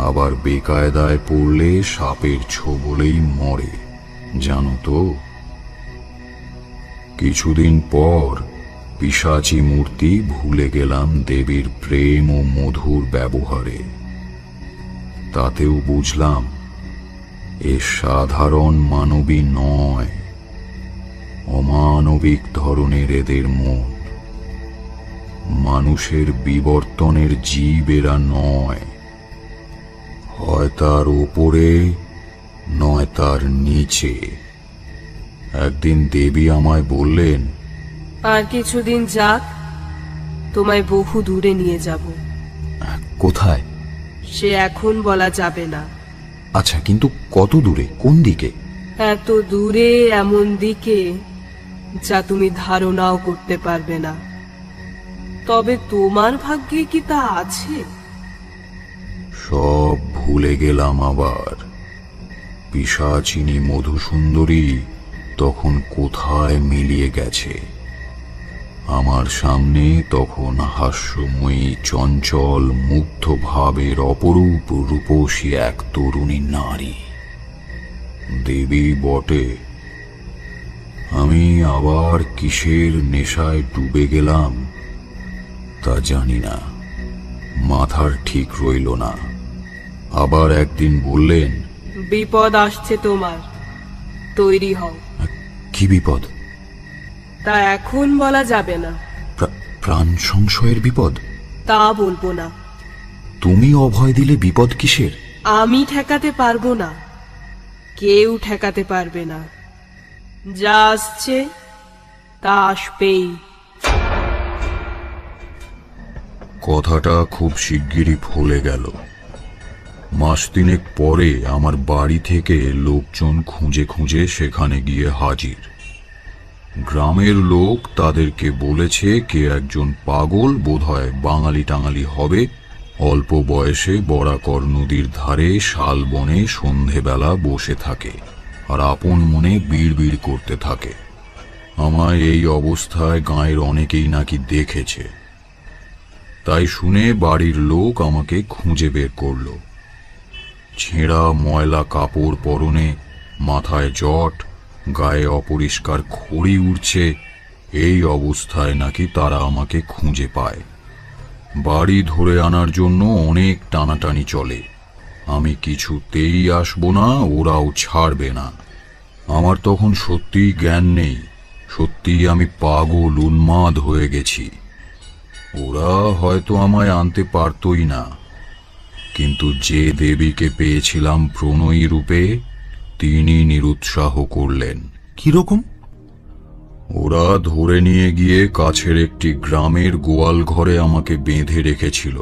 আবার বেকায়দায় পড়লে সাপের ছোবলেই মরে, জানো তো? কিছুদিন পর পিশাচী মূর্তি ভুলে গেলাম দেবীর প্রেম ও মধুর ব্যবহারে। তাতেও বুঝলাম এ সাধারণ মানবী নয়, অমানবিক ধরনের এদের মন। মানুষের বিবর্তনের জীব এরা নয়, হয় তার ওপরে নয় তার নিচে। একদিন দেবী আমায় বললেন,
আর কিছুদিন যাক, তোমায় বহু দূরে নিয়ে যাব।
কোথায়?
সে এখন বলা যাবে না।
আচ্ছা, কিন্তু কত দূরে, কোন দিকে?
এত দূরে, এমন দিকে যা তুমি ধারণাও করতে পারবে না। তবে তোমার ভাগ্যে কি তা আছে?
সব ভুলে গেলাম আবার। পিশাচিনী মধুসুন্দরী তখন কোথায় মিলিয়ে গেছে। আমার সামনে তখন হাস্যময়ী, চঞ্চল, মুগ্ধ ভাবের অপরূপ রূপসী এক তরুণী নারী। দেবী বটে। আমি আবার কিসের নেশায় ডুবে গেলাম তা জানি না, মাথার ঠিক রইল না। আবার একদিন বললেন,
বিপদ আসছে তোমার, তৈরি হও।
কি বিপদ?
তা এখন বলা যাবে না।
প্রাণ সংশয়ের বিপদ?
তা বলবো না।
তুমি অভয় দিলে বিপদ কিসের?
আমি ঠেকাতে পারবো না, কেউ ঠেকাতে পারবে না। যা আসছে তা আসবেই।
কথাটা খুব শিগগিরই ফলে গেল। মাস তিনেক পরে আমার বাড়ি থেকে লোকজন খুঁজে খুঁজে সেখানে গিয়ে হাজির। গ্রামের লোক তাদেরকে বলেছে কে একজন পাগল, বোধহয় বাঙালি টাঙালি হবে, অল্প বয়সে বরাকর নদীর ধারে শালবনে সন্ধেবেলা বসে থাকে আর আপন মনে বিড়বিড় করতে থাকে। আমায় এই অবস্থায় গাঁয়ের অনেকেই নাকি দেখেছে। তাই শুনে বাড়ির লোক আমাকে খুঁজে বের করল। ছেঁড়া ময়লা কাপড় পরনে, মাথায় জট, গায়ে অপরিষ্কার খড়ি উড়ছে, এই অবস্থায় নাকি তারা আমাকে খুঁজে পায়। বাড়ি ধরে আনার জন্য অনেক টানাটানি চলে। আমি কিছুতেই আসবো না, ওরাও ছাড়বে না। আমার তখন সত্যিই জ্ঞান নেই, সত্যিই আমি পাগল, উন্মাদ হয়ে গেছি। ওরা হয়তো আমায় আনতে পারতই না, কিন্তু যে দেবীকে পেয়েছিলাম প্রণয়ী রূপে, তিনি নিরুৎসাহ করলেন।
কিরকম?
ওরা ধরে নিয়ে গিয়ে কাছের একটি গ্রামের গোয়াল ঘরে আমাকে বেঁধে রেখেছিল।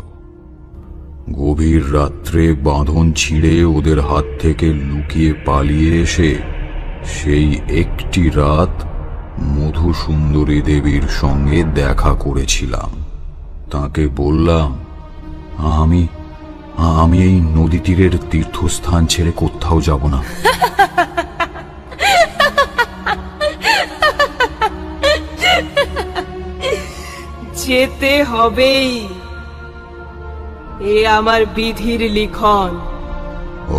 গভীর রাত্রে বাঁধন ছিঁড়ে ওদের হাত থেকে লুকিয়ে পালিয়ে এসে সেই একটি রাত মধুসুন্দরী দেবীর সঙ্গে দেখা করেছিলাম। তাকে বললাম, আমি এই নদী তীরের তীর্থস্থান ছেড়ে কোথাও যাব না।
যেতে হবেই, এ আমার বিধির লিখন।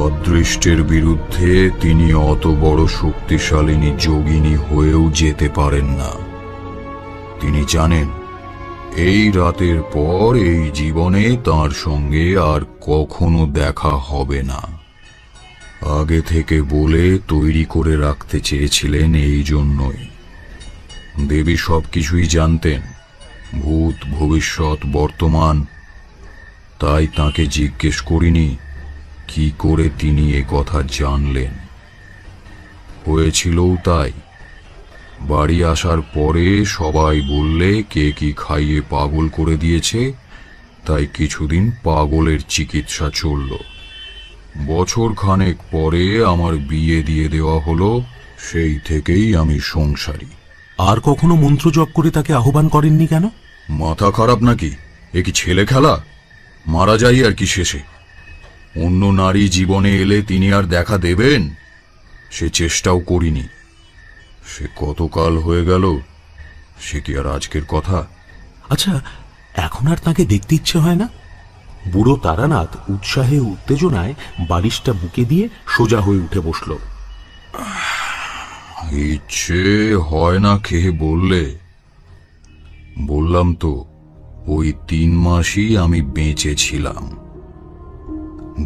অদৃষ্টের বিরুদ্ধে তিনি অত বড় শক্তিশালিনী যোগিনী হয়েও যেতে পারেন না। তিনি জানেন এই রাতের পর এই জীবনে তার সঙ্গে আর কখনো দেখা হবে না। আগে থেকে বলে তৈরি করে রাখতে চেয়েছিলেন এই জন্যই। দেবী সবকিছুই জানতেন, ভূত, ভবিষ্যৎ, বর্তমান। তাই তাকে জিজ্ঞেস করিনি কি করে তিনি এ কথা জানলেন। হয়েছিলও তাই। বাড়ি আসার পরে সবাই বললে কে কি খাইয়ে পাগল করে দিয়েছে, তাই কিছুদিন পাগলের চিকিৎসা চলল। বছর খানেক পরে আমার বিয়ে দিয়ে দেওয়া হলো। সেই থেকেই আমি সংসারী।
আর কখনো মন্ত্র জপ করে তাকে আহ্বান করেননি কেন?
মাথা খারাপ নাকি? এ কি ছেলে খেলা? মারা যাই আর কি শেষে। অন্য নারী জীবনে এলে তিনি আর দেখা দেবেন? সে চেষ্টাও করিনি। সে কতকাল হয়ে গেল, সে কি আর আজকের কথা?
আচ্ছা, এখন আর তাকে দেখতে ইচ্ছে হয় না? বুড়ো তারানাথ উৎসাহে উত্তেজনায় বালিশটা বুকে দিয়ে সোজা হয়ে উঠে বসল।
ইচ্ছে হয় না কে বললে? বললাম তো, ওই 3 মাসই আমি বেঁচে ছিলাম।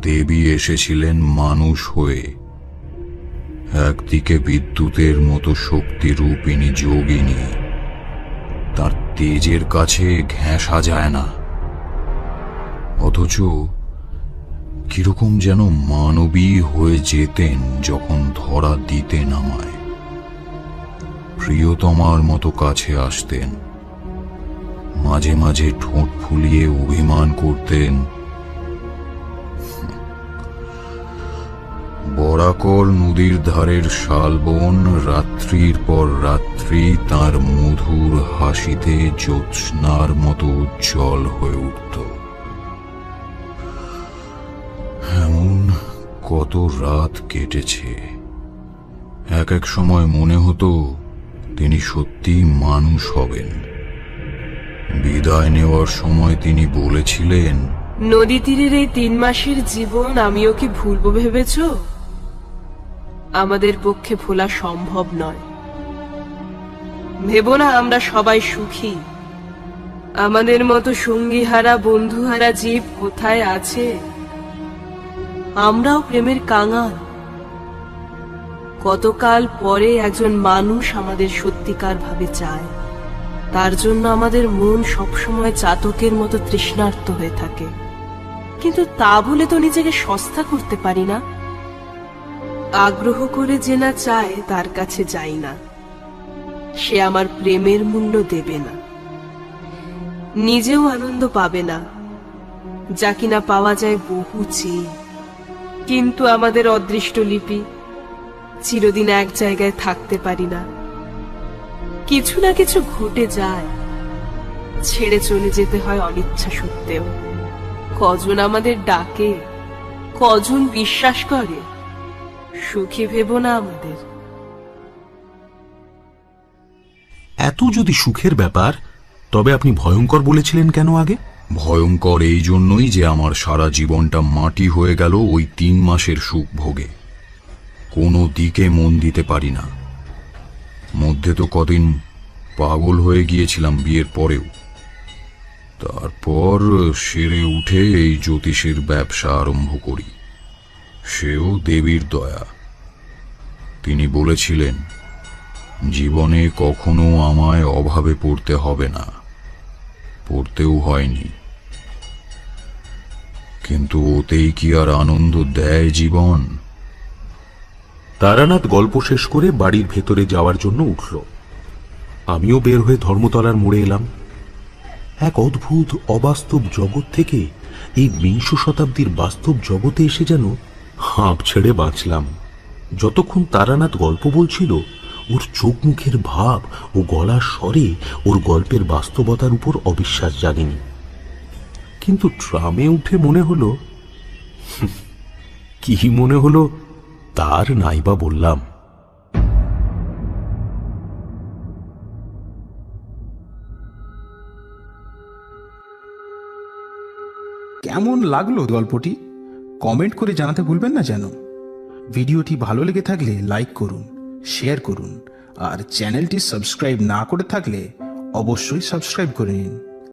দেবী এসেছিলেন মানুষ হয়ে। একদিকে বিদ্যুতের মতো শক্তিরূপিণী যোগিনী, তার তেজের কাছে ঘেঁষা যায় না। অথচ কিরকম যেন মানবী হয়ে যেতেন যখন ধরা দিতেন আমায়। প্রিয়তমার মতো কাছে আসতেন, মাঝে মাঝে ঠোঁট ফুলিয়ে অভিমান করতেন। বরাকর নদীর ধারের শালবন রাত্রির পর রাত্রি তার মধুর হাসিতে জ্যোৎস্নার মতো উজ্জ্বল হয়ে উঠত। এমন কত রাত কেটেছে। এক এক সময় মনে হতো তিনি সত্যি মানুষ হবেন। বিদায় নেওয়ার সময় তিনি বলেছিলেন,
নদী তীরের এই 3 মাসের জীবন আমিও কি ভুলবো ভেবেছ? আমাদের পক্ষে ভোলা সম্ভব নয়। ভেবো না আমরা সবাই সুখী। আমাদের মতো সঙ্গীহারা, বন্ধুহারা জীব কোথায় আছে? আমরাও প্রেমের কাঙাল। কতকাল পরে একজন মানুষ আমাদের সত্যিকার ভাবে চায়। তার জন্য আমাদের মন সবসময় চাতকের মতো তৃষ্ণার্ত হয়ে থাকে। কিন্তু তা বলে তো নিজেকে সস্তা করতে পারি না। আগ্রহ করে যে না চায় তার কাছে যাই না। সে আমার প্রেমের মূল্য দেবে না, নিজেও আনন্দ পাবে না, যা কিনা পাওয়া যায় বহু চেয়ে। কিন্তু আমাদের অদৃষ্ট লিপি, চিরদিন এক জায়গায় থাকতে পারি না। কিছু না কিছু ঘটে যায়, ছেড়ে চলে যেতে হয় অনিচ্ছা সত্ত্বেও। কজন আমাদের ডাকে, কজন বিশ্বাস করে, সুখী ভেবো না আমাদের।
এত যদি সুখের ব্যাপার, তবে আপনি ভয়ঙ্কর বলেছিলেন কেন আগে?
ভয়ঙ্কর এই জন্যই যে আমার সারা জীবনটা মাটি হয়ে গেল ওই 3 মাসের সুখ ভোগে। কোনো দিকে মন দিতে পারি না। মধ্যে তো কদিন পাগল হয়ে গিয়েছিলাম বিয়ের পরেও। তারপর সেরে উঠে এই জ্যোতিষের ব্যবসা আরম্ভ করি, সেও দেবীর দয়া। তিনি বলেছিলেন জীবনে কখনো আমায় অভাবে পড়তে হবে না, পড়তেও হয়নি। কিন্তু ওতেই কি আর আনন্দ দেয় জীবন?
তারানাথ গল্প শেষ করে বাড়ির ভেতরে যাওয়ার জন্য উঠল। আমিও বের হয়ে ধর্মতলার মোড়ে এলাম। এক অদ্ভুত অবাস্তব জগৎ থেকে এই 20 শতাব্দীর বাস্তব জগতে এসে যেন হাঁপ ছেড়ে বাঁচলাম। যতক্ষণ তারানাথ গল্প বলছিল, ওর চোখ মুখের ভাব ও গলার স্বরে ওর গল্পের বাস্তবতার উপর অবিশ্বাস জাগেনি। কিন্তু ট্রামে উঠে মনে হলো, কি মনে হলো তার নাইবা বললাম।
কেমন লাগলো গল্পটি কমেন্ট করে জানাতে ভুলবেন না যেন। ভিডিওটি ভালো লেগে থাকলে লাইক করুন, শেয়ার করুন, আর চ্যানেলটি সাবস্ক্রাইব না করে থাকলে অবশ্যই সাবস্ক্রাইব করে নিন।